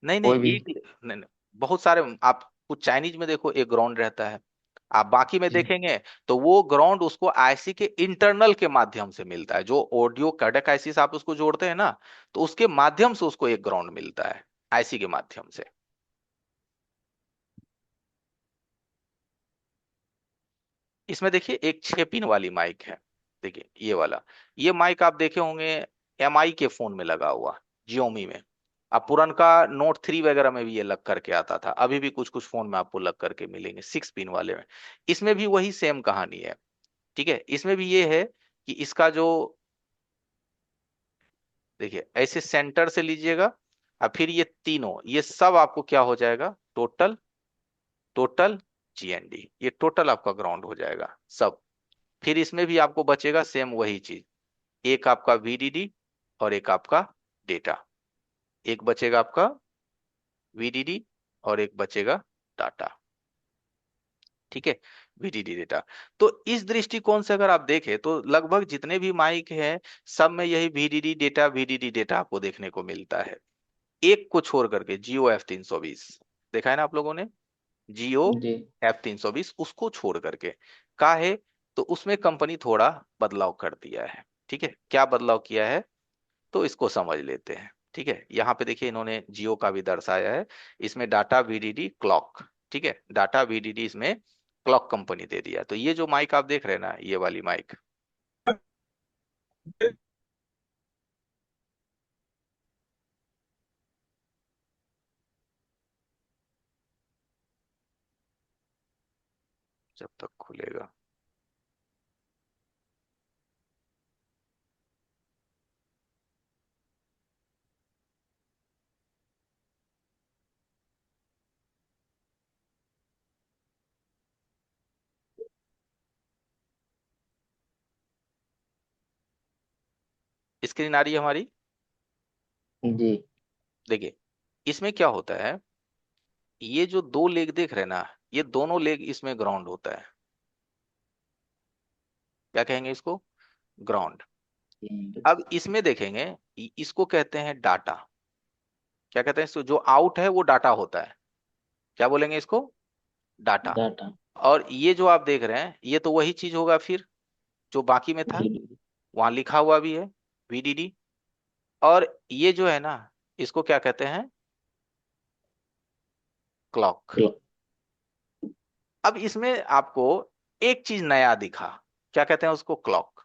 नहीं नहीं कोई भी। एक नहीं, नहीं, बहुत सारे। आप कुछ चाइनीज में देखो एक ग्राउंड रहता है, आप बाकी में जी। देखेंगे तो वो ग्राउंड उसको आईसी के इंटरनल के माध्यम से मिलता है। जो ऑडियो कडेक आईसी से आप उसको जोड़ते हैं ना, तो उसके माध्यम से उसको एक ग्राउंड मिलता है, आईसी के माध्यम से। इसमें देखिए एक 6 पिन वाली माइक है। देखिए ये वाला, ये माइक आप देखे होंगे MI के फोन में लगा हुआ, जियोमी में। अब पुरनका Note 3 वगैरह में भी ये लग करके आता था, अभी भी कुछ कुछ फोन में आपको लग करके मिलेंगे 6 पिन वाले में। इसमें भी वही सेम कहानी है। ठीक है, इसमें भी ये है कि इसका जो, देखिए ऐसे सेंटर से लीजिएगा, और फिर ये तीनों ये सब आपको क्या हो जाएगा, टोटल टोटल GND, ये टोटल आपका ग्राउंड हो जाएगा सब। फिर इसमें भी आपको बचेगा सेम वही चीज, एक आपका VDD और एक आपका डेटा। एक बचेगा आपका VDD और एक बचेगा डाटा। ठीक है, VDD डेटा। तो इस दृष्टिकोण से अगर आप देखें तो लगभग जितने भी माइक हैं सब में यही VDD डेटा आपको देखने को मिलता है। एक को छोड़ करके GO F320 देखा है ना आप लोगों ने, जियो जी। F320 उसको छोड़ करके का है, तो उसमें कंपनी थोड़ा बदलाव कर दिया है। ठीक है, क्या बदलाव किया है तो इसको समझ लेते हैं। ठीक है, यहाँ पे देखिए इन्होंने जियो का भी दर्शाया है, इसमें डाटा VDD क्लॉक। ठीक है, डाटा VDD इसमें क्लॉक कंपनी दे दिया। तो ये जो माइक आप देख रहे हैं ना, ये वाली माइक, जब तक खुलेगा, स्क्रीन आ रही है हमारी। जी। देखिए इसमें क्या होता है, ये जो दो लेग देख रहे हैं ना, ये दोनों लेग इसमें ग्राउंड होता है। क्या कहेंगे इसको, ग्राउंड। अब इसमें देखेंगे, इसको कहते हैं डाटा। क्या कहते हैं इसको, जो आउट है वो डाटा होता है। क्या बोलेंगे इसको, डाटा। डाटा। और ये जो आप देख रहे हैं ये तो वही चीज होगा फिर जो बाकी में था, जी। वहां लिखा हुआ भी है VDD। और ये जो है ना, इसको क्या कहते हैं, क्लॉक। क्लॉक। अब इसमें आपको एक चीज नया दिखा, क्या कहते हैं उसको, क्लॉक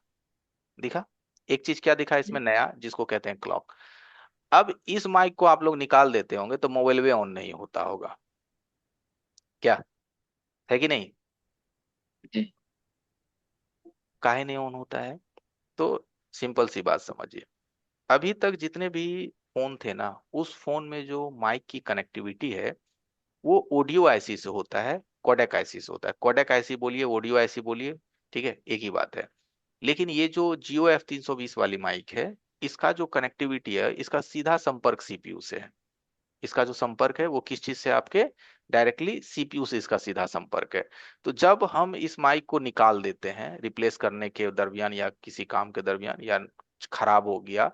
दिखा। एक चीज क्या दिखा इसमें नया, जिसको कहते हैं क्लॉक। अब इस माइक को आप लोग निकाल देते होंगे तो मोबाइल वे ऑन नहीं होता होगा, क्या है कि नहीं, जी। काहे नहीं ऑन होता है। तो सिंपल सी बात समझिए, अभी तक जितने भी फोन थे ना, उस फोन में जो माइक की कनेक्टिविटी है वो ऑडियो आईसी से होता है, कोडेक आईसी से होता है। कोडेक आईसी बोलिए, ऑडियो आईसी बोलिए, ठीक है एक ही बात है। लेकिन ये जो GO F320 वाली माइक है, इसका जो कनेक्टिविटी है, इसका सीधा संपर्क सीपीयू से है। इसका जो संपर्क है वो किस चीज से, आपके डायरेक्टली सीपीयू से इसका सीधा संपर्क है। तो जब हम इस माइक को निकाल देते हैं रिप्लेस करने के दरमियान या किसी काम के दरमियान, या खराब हो गया,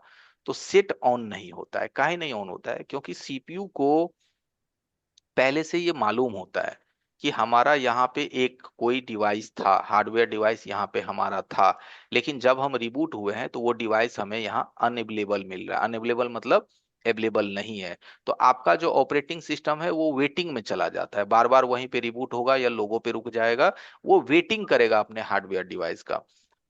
तो सेट ऑन नहीं होता है। काहे नहीं ऑन होता है, क्योंकि सीपीयू को पहले से ये मालूम होता है कि हमारा यहाँ पे एक कोई डिवाइस था, हार्डवेयर डिवाइस यहाँ पे हमारा था, लेकिन जब हम रिबूट हुए हैं तो वो डिवाइस हमें यहाँ अनअवेलेबल मिल रहा है। अनअवेलेबल मतलब अवेलेबल नहीं है। तो आपका जो ऑपरेटिंग सिस्टम है वो वेटिंग में चला जाता है, बार बार वहीं पे रिबूट होगा या लोगों पे रुक जाएगा, वो वेटिंग करेगा अपने हार्डवेयर डिवाइस का।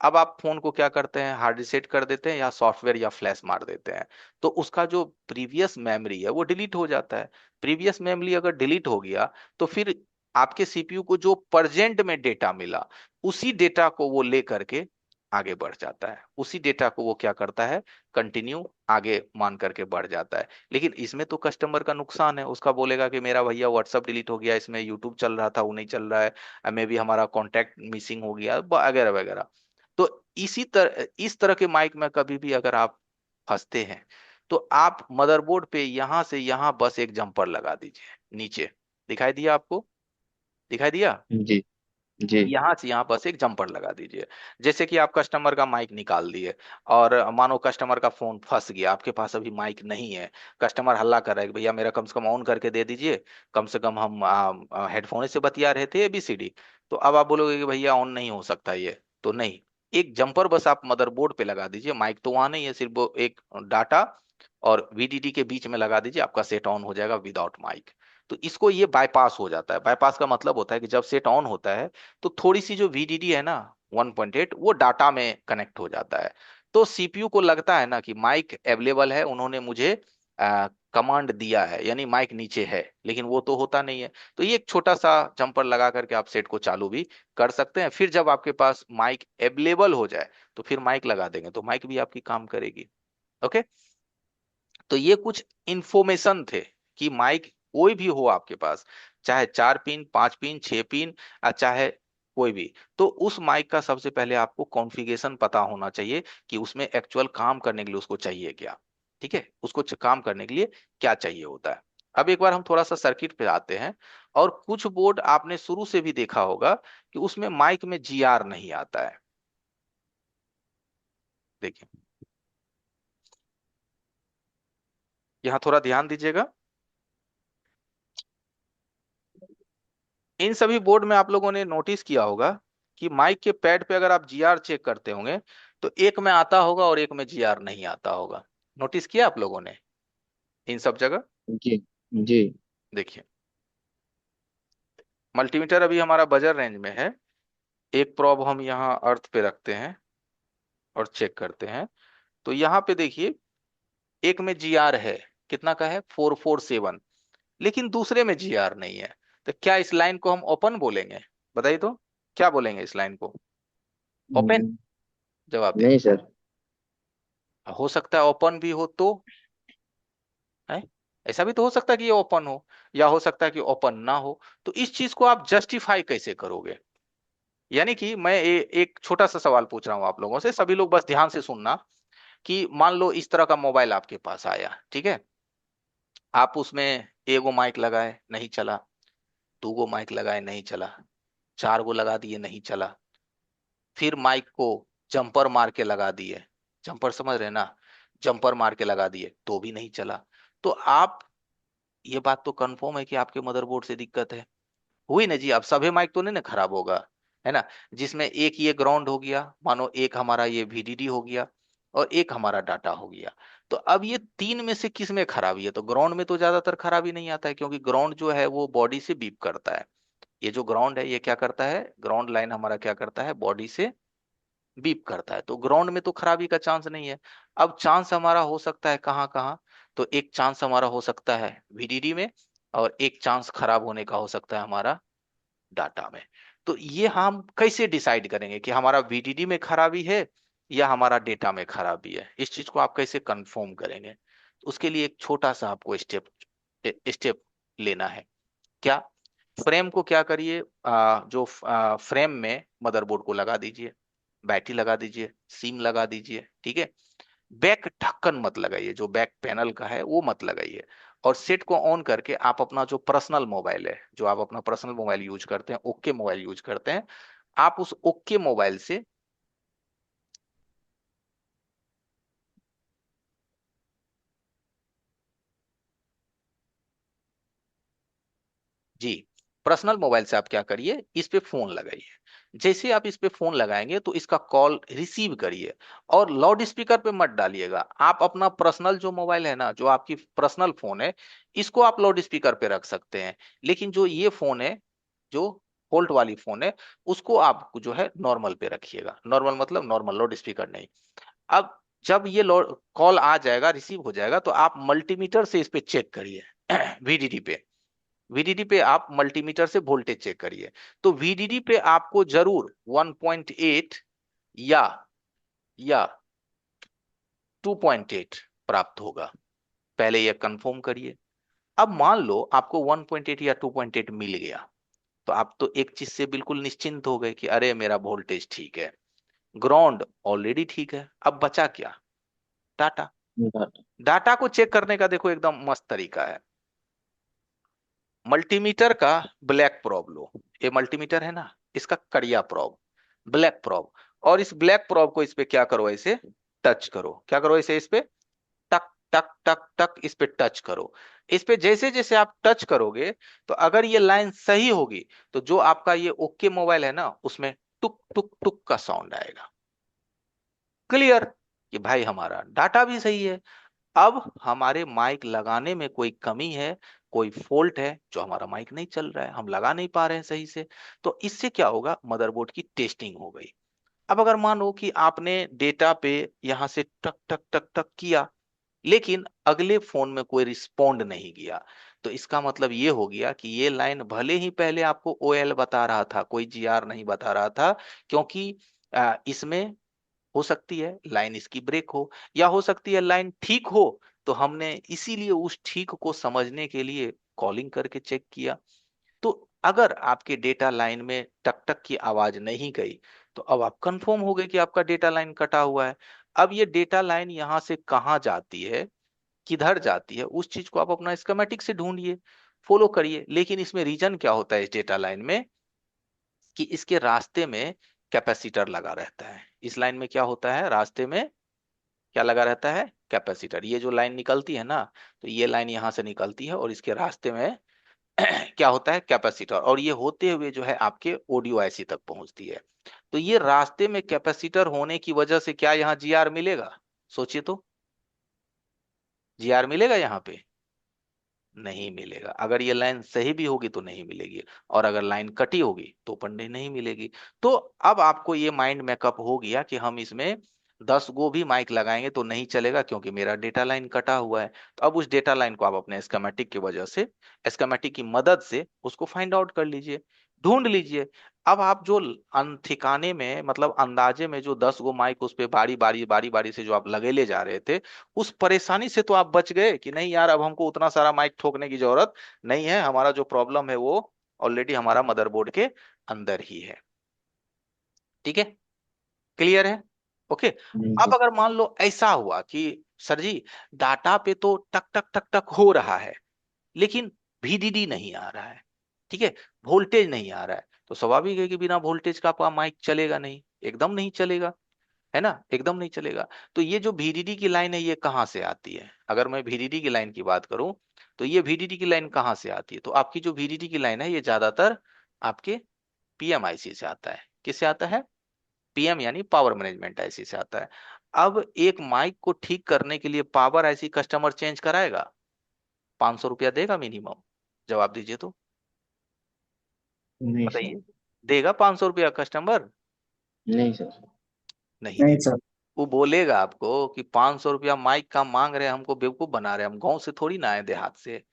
अब आप फोन को क्या करते हैं, हार्ड रिसेट कर देते हैं या सॉफ्टवेयर या फ्लैश मार देते हैं, तो उसका जो प्रीवियस मेमोरी है वो डिलीट हो जाता है। प्रीवियस मेमोरी अगर डिलीट हो गया तो फिर आपके सीपीयू को जो प्रेजेंट में डेटा मिला, उसी डेटा को वो ले करके आगे बढ़ जाता है, उसी डेटा को वो क्या करता है, कंटिन्यू आगे मान करके बढ़ जाता है। लेकिन इसमें तो कस्टमर का नुकसान है, उसका बोलेगा कि मेरा भैया व्हाट्सअप डिलीट हो गया, इसमें यूट्यूब चल रहा था वो नहीं चल रहा है, मे भी हमारा कॉन्टैक्ट मिसिंग हो गया वगैरह वगैरह। तो इस तरह के माइक में कभी भी अगर आप फंसते हैं तो आप मदरबोर्ड पे यहां से यहां बस एक जंपर लगा दीजिए नीचे। दिखाई दिया आपको? दिखाई दिया? जी जी। यहां से यहां बस एक जंपर लगा दीजिए। जैसे कि आप कस्टमर का माइक निकाल दिए और मानो कस्टमर का फोन फंस गया, आपके पास अभी माइक नहीं है, कस्टमर हल्ला कर रहा है कि भैया मेरा कम से कम ऑन करके दे दीजिए, कम से कम हम हेडफोन से बतिया रहे थे ABCD। तो अब आप बोलोगे कि भैया ऑन नहीं हो सकता ये, तो नहीं, एक जंपर बस आप मदरबोर्ड पे लगा दीजिए, माइक तो वहां नहीं है, सिर्फ वो एक डाटा और VDD के बीच में लगा दीजिए, आपका सेट ऑन हो जाएगा विदाउट माइक। तो इसको ये बाईपास हो जाता है। बाईपास का मतलब होता है कि जब सेट ऑन होता है तो थोड़ी सी जो VDD है ना 1.8 वो डाटा में कनेक्ट हो जाता है। तो CPU को लगता है ना कि माइक अवेलेबल है, उन्होंने मुझे कमांड दिया है, यानी माइक नीचे है, लेकिन वो तो होता नहीं है। तो ये एक छोटा सा जंपर लगा करके आप सेट को चालू भी कर सकते हैं। फिर जब आपके पास माइक अवेलेबल हो जाए तो फिर माइक लगा देंगे तो माइक भी आपकी काम करेगी। ओके। तो ये कुछ इंफॉर्मेशन थे कि माइक कोई भी हो आपके पास, चाहे 4 पिन, 5 पिन, 6 पिन, चाहे कोई भी, तो उस माइक का सबसे पहले आपको कॉन्फ़िगरेशन पता होना चाहिए कि उसमें एक्चुअल काम करने के लिए उसको चाहिए क्या। ठीक है, उसको काम करने के लिए क्या चाहिए होता है। अब एक बार हम थोड़ा सा सर्किट पे आते हैं। और कुछ बोर्ड आपने शुरू से भी देखा होगा कि उसमें माइक में GR नहीं आता है। देखिए, यहाँ थोड़ा ध्यान दीजिएगा। इन सभी बोर्ड में आप लोगों ने नोटिस किया होगा कि माइक के पैड पे अगर आप GR चेक करते होंगे तो एक में आता होगा और एक में GR नहीं आता होगा। नोटिस किया आप लोगों ने इन सब जगह? जी जी। देखिए, मल्टीमीटर अभी हमारा बजर रेंज में है। एक प्रोब हम यहाँ अर्थ पे रखते हैं और चेक करते हैं। तो यहाँ पे देखिए, एक में GR है, कितना का है, 447, लेकिन दूसरे में GR नहीं है। तो क्या इस लाइन को हम ओपन बोलेंगे? बताइए तो, क्या बोलेंगे इस लाइन को? ओपन? हम्म, जवाब नहीं दीजिए। सर। हो सकता है ओपन भी हो तो, है, ऐसा भी तो हो सकता है कि ये ओपन हो, या हो सकता है कि ओपन ना हो। तो इस चीज को आप जस्टिफाई कैसे करोगे? यानी कि मैं एक छोटा सा सवाल पूछ रहा हूं आप लोगों से, सभी लोग बस ध्यान से सुनना। कि मान लो इस तरह का मोबाइल आपके पास आया, ठीक है, आप उसमें एगो माइक लगाए नहीं चला, 2 गो माइक लगाए नहीं चला, 4 गो लगा दिए नहीं चला, फिर माइक को जंपर मार के लगा दिए, जंपर समझ रहे ना, जंपर मार के लगा दिए तो भी नहीं चला। तो आप, ये बात तो कंफर्म है कि आपके मदरबोर्ड से दिक्कत है। हुई ना जी? अब सभी माइक तो नहीं ना खराब होगा, है ना, जिसमें एक ये ग्राउंड हो गया, मानो एक हमारा ये VDD हो गया और एक हमारा डाटा हो गया। तो अब ये तीन में से किस में खराबी है? तो ग्राउंड में तो ज्यादातर खराबी नहीं आता है, क्योंकि ग्राउंड जो है वो बॉडी से बीप करता है। ये जो ग्राउंड है ये क्या करता है, ग्राउंड लाइन हमारा क्या करता है, बॉडी से बीप करता है। तो ग्राउंड में तो खराबी का चांस नहीं है। अब चांस हमारा हो सकता है कहाँ कहाँ? तो एक चांस हमारा हो सकता है VDD में, और एक चांस खराब होने का हो सकता है हमारा डाटा में। तो ये हम कैसे डिसाइड करेंगे कि हमारा VDD में खराबी है या हमारा डेटा में खराबी है? इस चीज को आप कैसे कंफर्म करेंगे? उसके लिए एक छोटा सा आपको स्टेप स्टेप लेना है। क्या? फ्रेम को क्या करिए, जो फ्रेम में मदरबोर्ड को लगा दीजिए, बैटरी लगा दीजिए, सिम लगा दीजिए, ठीक है। बैक ढक्कन मत लगाइए, जो बैक पैनल का है वो मत लगाइए। और सेट को ऑन करके आप अपना जो पर्सनल मोबाइल है, जो आप अपना पर्सनल मोबाइल यूज करते हैं, ओके मोबाइल यूज करते हैं, आप उस ओके मोबाइल से, जी, पर्सनल मोबाइल से आप क्या करिए, इस पे फोन लगाइए। जैसे आप इस पे फोन लगाएंगे तो इसका कॉल रिसीव करिए, और लाउड स्पीकर पे मत डालिएगा। आप अपना पर्सनल जो मोबाइल है ना, जो आपकी पर्सनल फोन है, इसको आप लाउड स्पीकर पे रख सकते हैं। लेकिन जो ये फोन है, जो होल्ट वाली फोन है, उसको आप जो है नॉर्मल पे रखिएगा। नॉर्मल मतलब नॉर्मल, लाउड स्पीकर नहीं। अब जब ये कॉल आ जाएगा, रिसीव हो जाएगा, तो आप मल्टीमीटर से इस पे चेक करिए VDD पे। VDD पे आप मल्टीमीटर से वोल्टेज चेक करिए। तो VDD पे आपको जरूर 1.8 या या 2.8 प्राप्त होगा, पहले यह कंफर्म करिए। अब मान लो आपको 1.8 या 2.8 मिल गया, तो आप तो एक चीज से बिल्कुल निश्चिंत हो गए कि अरे मेरा वोल्टेज ठीक है, ग्राउंड ऑलरेडी ठीक है। अब बचा क्या? डाटा। डाटा। डाटा को चेक करने का देखो एकदम मस्त तरीका है। मल्टीमीटर का ब्लैक प्रोब लो, ये मल्टीमीटर है ना, इसका कड़िया प्रोब, ब्लैक प्रोब, और इस ब्लैक प्रोब को इस पे क्या करो, ऐसे टच करो। क्या करो? ऐसे इस पे टक टक टक टक इस पे टच करो। इस पे जैसे जैसे आप टच करोगे, तो अगर ये लाइन सही होगी तो जो आपका ये ओके मोबाइल है ना, उसमें टुक टुक टुक का साउंड आएगा। क्लियर कि भाई हमारा डाटा भी सही है। अब हमारे माइक लगाने में कोई कमी है, कोई फॉल्ट है, जो हमारा माइक नहीं चल रहा है, हम लगा नहीं पा रहे हैं सही से, तो इससे क्या होगा, मदरबोर्ड की टेस्टिंग हो गई। अब अगर मानो कि आपने डेटा पे यहां से टक टक टक टक किया, लेकिन अगले फोन में कोई रिस्पोंड नहीं किया, तो इसका मतलब ये हो गया कि ये लाइन भले ही पहले आपको ओएल बता रहा था, कोई जीआर नहीं बता रहा था, क्योंकि इसमें हो सकती है लाइन इसकी ब्रेक हो, या हो सकती है लाइन ठीक हो, तो हमने इसीलिए उस ठीक को समझने के लिए कॉलिंग करके चेक किया। तो अगर आपके डेटा लाइन में टक टक की आवाज नहीं गई, तो अब आप कंफर्म हो गए कि आपका डेटा लाइन कटा हुआ है। अब ये डेटा लाइन यहां से कहाँ जाती है, किधर जाती है, उस चीज को आप अपना स्कीमेटिक से ढूंढिए, फॉलो करिए। लेकिन इसमें रीजन क्या होता है इस डेटा लाइन में, कि इसके रास्ते में कैपेसिटर लगा रहता है। इस लाइन में क्या होता है, रास्ते में क्या लगा रहता है, कैपेसिटर। ये जो लाइन निकलती है ना, तो ये लाइन यहां से निकलती है और इसके रास्ते में क्या होता है, कैपेसिटर, और ये होते हुए जो है आपके ऑडियो आईसी तक पहुंचती है। तो ये रास्ते में कैपेसिटर होने की वजह से क्या यहाँ जीआर मिलेगा? सोचिए तो, जीआर मिलेगा यहाँ पे? नहीं मिलेगा। अगर ये लाइन सही भी होगी तो नहीं मिलेगी, और अगर लाइन कटी होगी तो पढ़ने नहीं मिलेगी। तो अब आपको ये माइंड मेकअप हो गया कि हम इसमें 10 गो भी माइक लगाएंगे तो नहीं चलेगा, क्योंकि मेरा डेटा लाइन कटा हुआ है। तो अब उस डेटा लाइन को आप अपने स्कीमेटिक की वजह से, स्कीमेटिक की मदद से उसको फाइंड आउट कर लीजिए, ढूंढ लीजिए। अब आप जो ठिकाने में, मतलब अंदाजे में, जो 10 गो माइक उस पे बारी बारी बारी बारी से जो आप लगे ले जा रहे थे, उस परेशानी से तो आप बच गए कि नहीं यार, अब हमको उतना सारा माइक ठोकने की जरूरत नहीं है, हमारा जो प्रॉब्लम है वो ऑलरेडी हमारा मदरबोर्ड के अंदर ही है। ठीक है, क्लियर है? ओके। अब सर। अगर मान लो ऐसा हुआ कि सर जी, डाटा पे तो टक टक टक टक हो रहा है, लेकिन VDD नहीं आ रहा है, ठीक है, वोल्टेज नहीं आ रहा है, तो स्वाभाविक है कि बिना वोल्टेज का आपका माइक चलेगा नहीं, एकदम नहीं चलेगा, है ना, एकदम नहीं चलेगा। तो ये जो VDD की लाइन है, ये कहाँ से आती है? अगर मैं VDD की लाइन की बात करूं, तो ये VDD की लाइन कहाँ से आती है? तो आपकी जो VDD की लाइन है, ये ज्यादातर आपके PMIC से आता है। किससे आता है? PM यानी पावर मैनेजमेंट आईसी से आता है। अब एक माइक को ठीक करने के लिए पावर आईसी कस्टमर चेंज कराएगा? 500 रुपया देगा मिनिमम? जवाब दीजिए तो, नहीं सर। बताइए, देगा 500 रुपया कस्टमर? नहीं सर। नहीं नहीं देगा। सर। वो बोलेगा आपको कि 500 रुपया माइक का मांग रहे हैं, हमको बेवकूफ बना रहे हैं, हम गांव से थोड़ी ना आए, देहात से।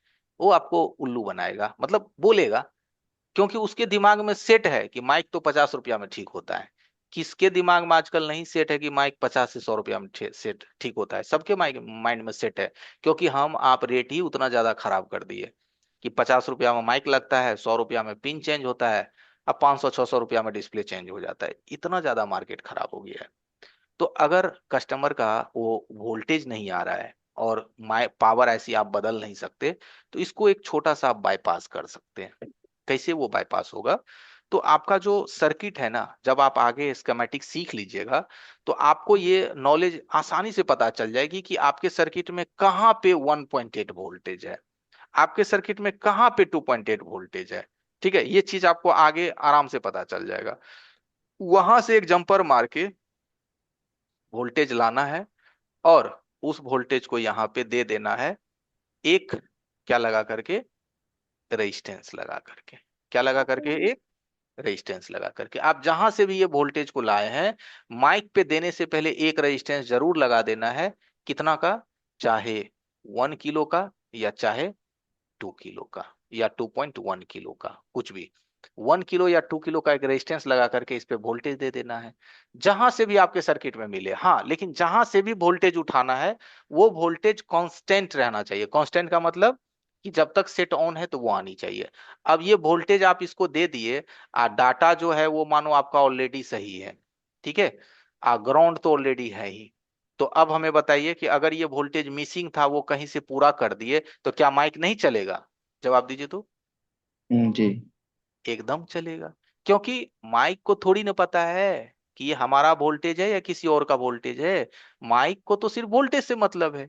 वो आपको उल्लू बनाएगा, मतलब बोलेगा, क्योंकि उसके दिमाग में सेट है कि माइक तो 50 रुपया में ठीक होता है। किसके दिमाग में आजकल नहीं सेट है कि माइक 50 से 100 रुपया में सेट ठीक होता है? सबके माइक माइंड में सेट है, क्योंकि हम आप रेट ही उतना ज्यादा खराब कर दिए कि 50 रुपया में माइक लगता है, 100 रुपया में पिन चेंज होता है, अब 500 600 रुपया में डिस्प्ले चेंज हो जाता है। इतना ज्यादा मार्केट खराब हो गया है। तो अगर कस्टमर का वो वोल्टेज नहीं आ रहा है और माइ पावर ऐसी आप बदल नहीं सकते, तो इसको एक छोटा सा आप बाईपास कर सकते हैं। कैसे वो बाईपास होगा? तो आपका जो सर्किट है ना, जब आप आगे स्कीमेटिक सीख लीजिएगा, तो आपको ये नॉलेज आसानी से पता चल जाएगी कि आपके सर्किट में कहाँ पे 1.8 वोल्टेज है, आपके सर्किट में कहाँ पे 2.8 वोल्टेज है। ठीक है, ये चीज आपको आगे आराम से पता चल जाएगा। वहां से एक जंपर मार के वोल्टेज लाना है, और उस वोल्टेज को यहाँ पे दे देना है, एक क्या लगा करके, रेजिस्टेंस लगा करके। क्या लगा करके? एक रेजिस्टेंस लगा करके। आप जहां से भी ये वोल्टेज को लाए हैं, माइक पे देने से पहले एक रेजिस्टेंस जरूर लगा देना है। कितना का? चाहे 1 किलो का, या चाहे 2 किलो का, या 2.1 किलो का, कुछ भी। 1 किलो या 2 किलो का एक रेजिस्टेंस लगा करके इस पे वोल्टेज दे देना है, जहां से भी आपके सर्किट में मिले। हाँ, लेकिन जहां से भी वोल्टेज उठाना है वो वोल्टेज कांस्टेंट रहना चाहिए। कांस्टेंट का मतलब कि जब तक सेट ऑन है तो वो आनी चाहिए। अब ये वोल्टेज आप इसको दे दिए, डाटा जो है वो मानो आपका ऑलरेडी सही है, ठीक है, ग्राउंड तो ऑलरेडी है ही। तो अब हमें बताइए कि अगर ये वोल्टेज मिसिंग था वो कहीं से पूरा कर दिए तो क्या माइक नहीं चलेगा? जवाब दीजिए तो। जी। एकदम चलेगा, क्योंकि माइक को थोड़ी ना पता है कि ये हमारा वोल्टेज है या किसी और का वोल्टेज है। माइक को तो सिर्फ वोल्टेज से मतलब है,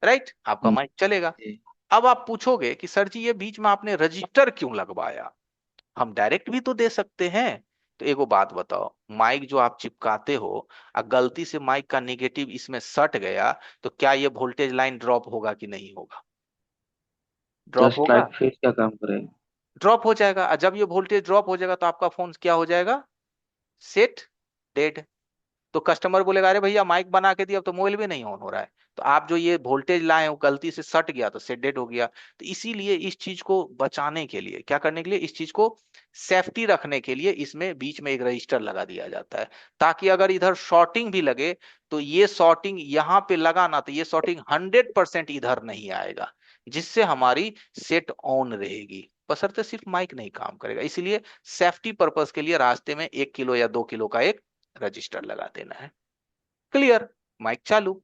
राइट? आपका माइक चलेगा। जी। अब आप पूछोगे कि सर जी ये बीच में आपने रजिस्टर क्यों लगवाया? हम डायरेक्ट भी तो दे सकते हैं। तो एगो बात बताओ, माइक जो आप चिपकाते हो, अगर गलती से माइक का नेगेटिव इसमें सट गया तो क्या ये वोल्टेज लाइन ड्रॉप होगा कि नहीं होगा? ड्रॉप जस्ट होगा। लाइक फ्यूज का काम करेगा। ड्रॉप हो जाएगा, और जब ये वोल्टेज ड्रॉप हो जाएगा तो आपका फोन क्या हो जाएगा? Set dead. तो कस्टमर बोलेगा अरे भैया माइक बना के दिया, अब तो मोबाइल भी नहीं ऑन हो रहा है। तो आप जो ये वोल्टेज लाए वो गलती से सट गया तो सेट डेड हो गया। तो इसीलिए इस चीज को बचाने के लिए, क्या करने के लिए, इस चीज को सेफ्टी रखने के लिए इसमें बीच में एक रजिस्टर लगा दिया जाता है, ताकि अगर इधर शॉर्टिंग भी लगे तो ये शॉर्टिंग यहाँ पे लगा ना, तो ये शॉर्टिंग 100% इधर नहीं आएगा, जिससे हमारी सेट ऑन रहेगी। बशर्ते सिर्फ माइक नहीं काम करेगा। इसीलिए सेफ्टी पर्पस के लिए रास्ते में 1 किलो या 2 किलो का एक रजिस्टर लगा देना है। क्लियर? माइक चालू।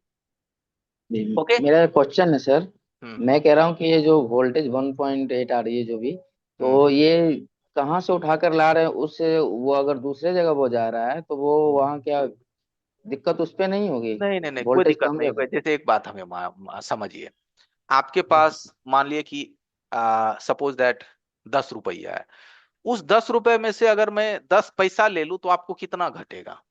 जी। ओके। मेरा क्वेश्चन है सर, हम्म मैं कह रहा हूँ कि ये जो वोल्टेज 1.8 आ रही है जो भी, हम्म तो ये कहाँ से उठा कर ला रहे हैं उससे, वो अगर दूसरे जगह वो जा रहा है तो वो वहाँ क्या दिक्कत उस पे नहीं होगी? नहीं नहीं नहीं, कोई वोल्टेज दिक्कत कम नहीं होगा। रहेगा? जैसे एक बात हमें समझिए, आपके पास मान लिए कि सपोज दैट 10 रुपया है। उस 10 रुपए में से अगर मैं 10 पैसा ले लूं तो आपको कितना घटेगा?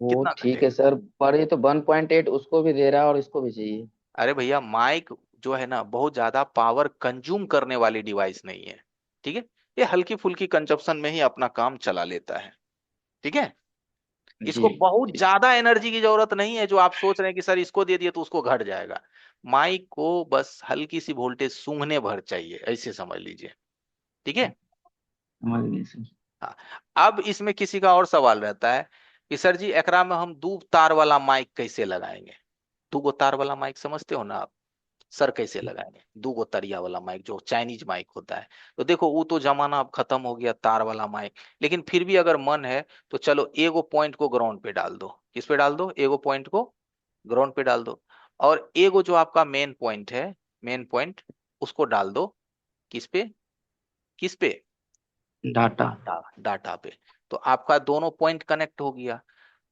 वो कितना ठीक है घटेगा? सर, पर ये तो 1.8 उसको भी दे रहा है और इसको भी चाहिए। अरे भैया, माइक जो है ना बहुत ज्यादा पावर कंज्यूम करने वाली डिवाइस नहीं है, ठीक है। ये हल्की फुल्की कंजप्शन में ही अपना काम चला लेता है, ठीक है। जी। इसको बहुत जी। ज्यादा एनर्जी की जरूरत नहीं है जो आप सोच रहे हैं कि सर इसको दे दिए तो उसको घट जाएगा। माइक को बस हल्की सी वोल्टेज सूंघने भर चाहिए, ऐसे समझ लीजिए, ठीक है। समझ गए सर। हाँ। अब इसमें किसी का और सवाल रहता है कि सर जी एकरा में हम दो तार वाला माइक कैसे लगाएंगे? दो गो तार वाला माइक समझते हो ना आप? सर कैसे लगाएंगे दो गो तरिया वाला माइक, जो चाइनीज माइक होता है? तो देखो वो तो जमाना अब खत्म हो गया तार वाला माइक। लेकिन फिर भी अगर मन है तो चलो एगो पॉइंट को ग्राउंड पे डाल दो। किस पे डाल दो? एगो पॉइंट को ग्राउंड पे डाल दो। और एगो जो आपका मेन पॉइंट है, मेन पॉइंट, उसको डाल दो किस पे? किस पे? डाटा। डाटा पे। तो आपका दोनों पॉइंट कनेक्ट हो गया।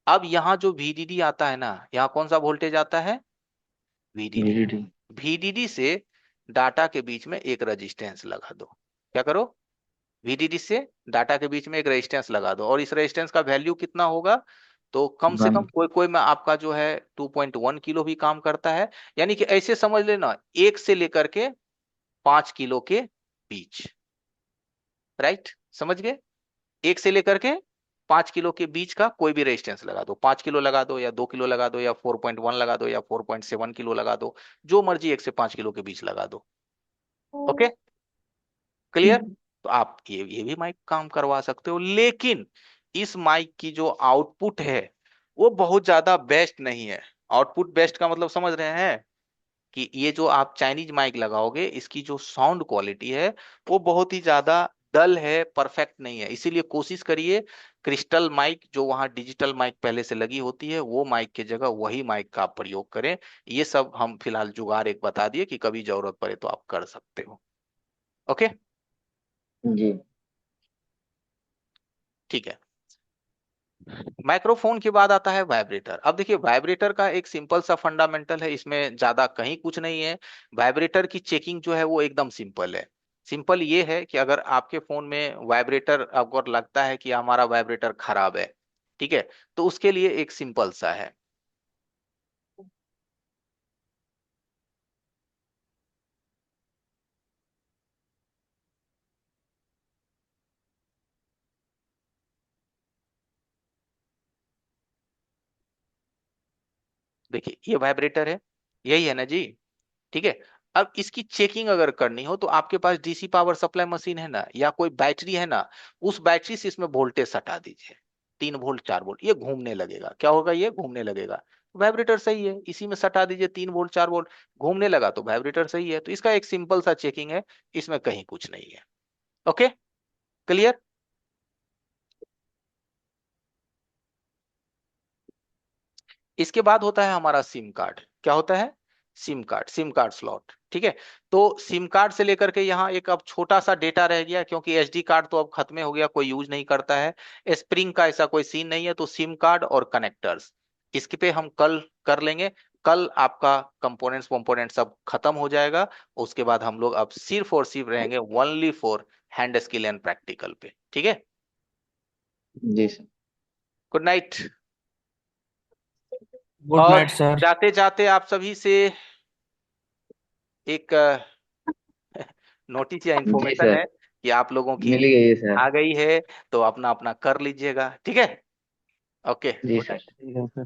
अब यहाँ जो VDD आता है ना, यहाँ कौन सा वोल्टेज आता है? VDD। वीडीडी। VDD से डाटा के बीच में एक रेजिस्टेंस लगा दो। क्या करो? VDD से डाटा के बीच में एक रेजिस्टेंस लगा दो, और इस रेजिस्टेंस का वैल्यू कितना होगा? तो कम से कम वन। कोई कोई में आपका जो है 2.1 किलो भी काम करता है। यानी कि ऐसे समझ लेना, 1 से लेकर के 5 किलो के बीच। राइट? समझ गए? 1 से लेकर के 5 किलो के बीच का कोई भी रेजिस्टेंस लगा दो। 5 किलो लगा दो या 2 किलो लगा दो या 4.1 लगा दो या 4.7 किलो लगा दो, जो मर्जी 1 से 5 किलो के बीच लगा दो। ओके। क्लियर? तो आप ये भी माइक काम करवा सकते हो, लेकिन इस माइक की जो आउटपुट है वो बहुत ज्यादा बेस्ट नहीं है। आउटपुट बेस्ट का मतलब समझ रहे हैं? कि ये जो आप चाइनीज माइक लगाओगे इसकी जो साउंड क्वालिटी है वो बहुत ही ज्यादा डल है, परफेक्ट नहीं है। इसीलिए कोशिश करिए क्रिस्टल माइक, जो वहाँ डिजिटल माइक पहले से लगी होती है, वो माइक के जगह वही माइक का आप प्रयोग करें। ये सब हम फिलहाल जुगाड़ एक बता दिए कि कभी जरूरत पड़े तो आप कर सकते हो। ओके। जी। ठीक है। माइक्रोफोन के बाद आता है वाइब्रेटर। अब देखिए वाइब्रेटर का एक सिंपल सा फंडामेंटल है, इसमें ज्यादा कहीं कुछ नहीं है। वाइब्रेटर की चेकिंग जो है वो एकदम सिंपल है। सिंपल ये है कि अगर आपके फोन में वाइब्रेटर, अगर लगता है कि हमारा वाइब्रेटर खराब है, ठीक है, तो उसके लिए एक सिंपल सा है। देखिए ये वाइब्रेटर है, यही है ना जी, ठीक है। अब इसकी चेकिंग अगर करनी हो तो आपके पास डीसी पावर सप्लाई मशीन है ना, या कोई बैटरी है ना, उस बैटरी से इसमें वोल्टेज सटा दीजिए, 3 वोल्ट 4 वोल्ट, ये घूमने लगेगा। क्या होगा? ये घूमने लगेगा। वाइब्रेटर सही है, इसी में सटा दीजिए 3 वोल्ट 4 वोल्ट, घूमने लगा तो वाइब्रेटर सही है। तो इसका एक सिंपल सा चेकिंग है, इसमें कहीं कुछ नहीं है। Okay, clear? इसके बाद होता है हमारा सिम कार्ड। क्या होता है? SIM card, SIM card slot. ठीक है, तो सिम कार्ड से लेकर के यहाँ एक अब छोटा सा डेटा रह गया, क्योंकि एसडी कार्ड तो अब खत्म हो गया, कोई यूज नहीं करता है। स्प्रिंग का ऐसा कोई सीन नहीं है, तो सिम कार्ड और कनेक्टर्स इसके पे हम कल कर लेंगे। कल आपका कंपोनेंट्स कंपोनेंट सब खत्म हो जाएगा। उसके बाद हम लोग अब सिर्फ और सिर्फ रहेंगे only for hand skill and practical पे। ठीक है, जी सर। Good night. गुड और नाइट सर। जाते जाते आप सभी से एक नोटिस या जी इंफॉर्मेशन सर, है कि आप लोगों की मिल गई है सर। आ गई है, तो अपना अपना कर लीजिएगा। ठीक है, ओके, जी गुड सर। नाइट। ठीक है सर।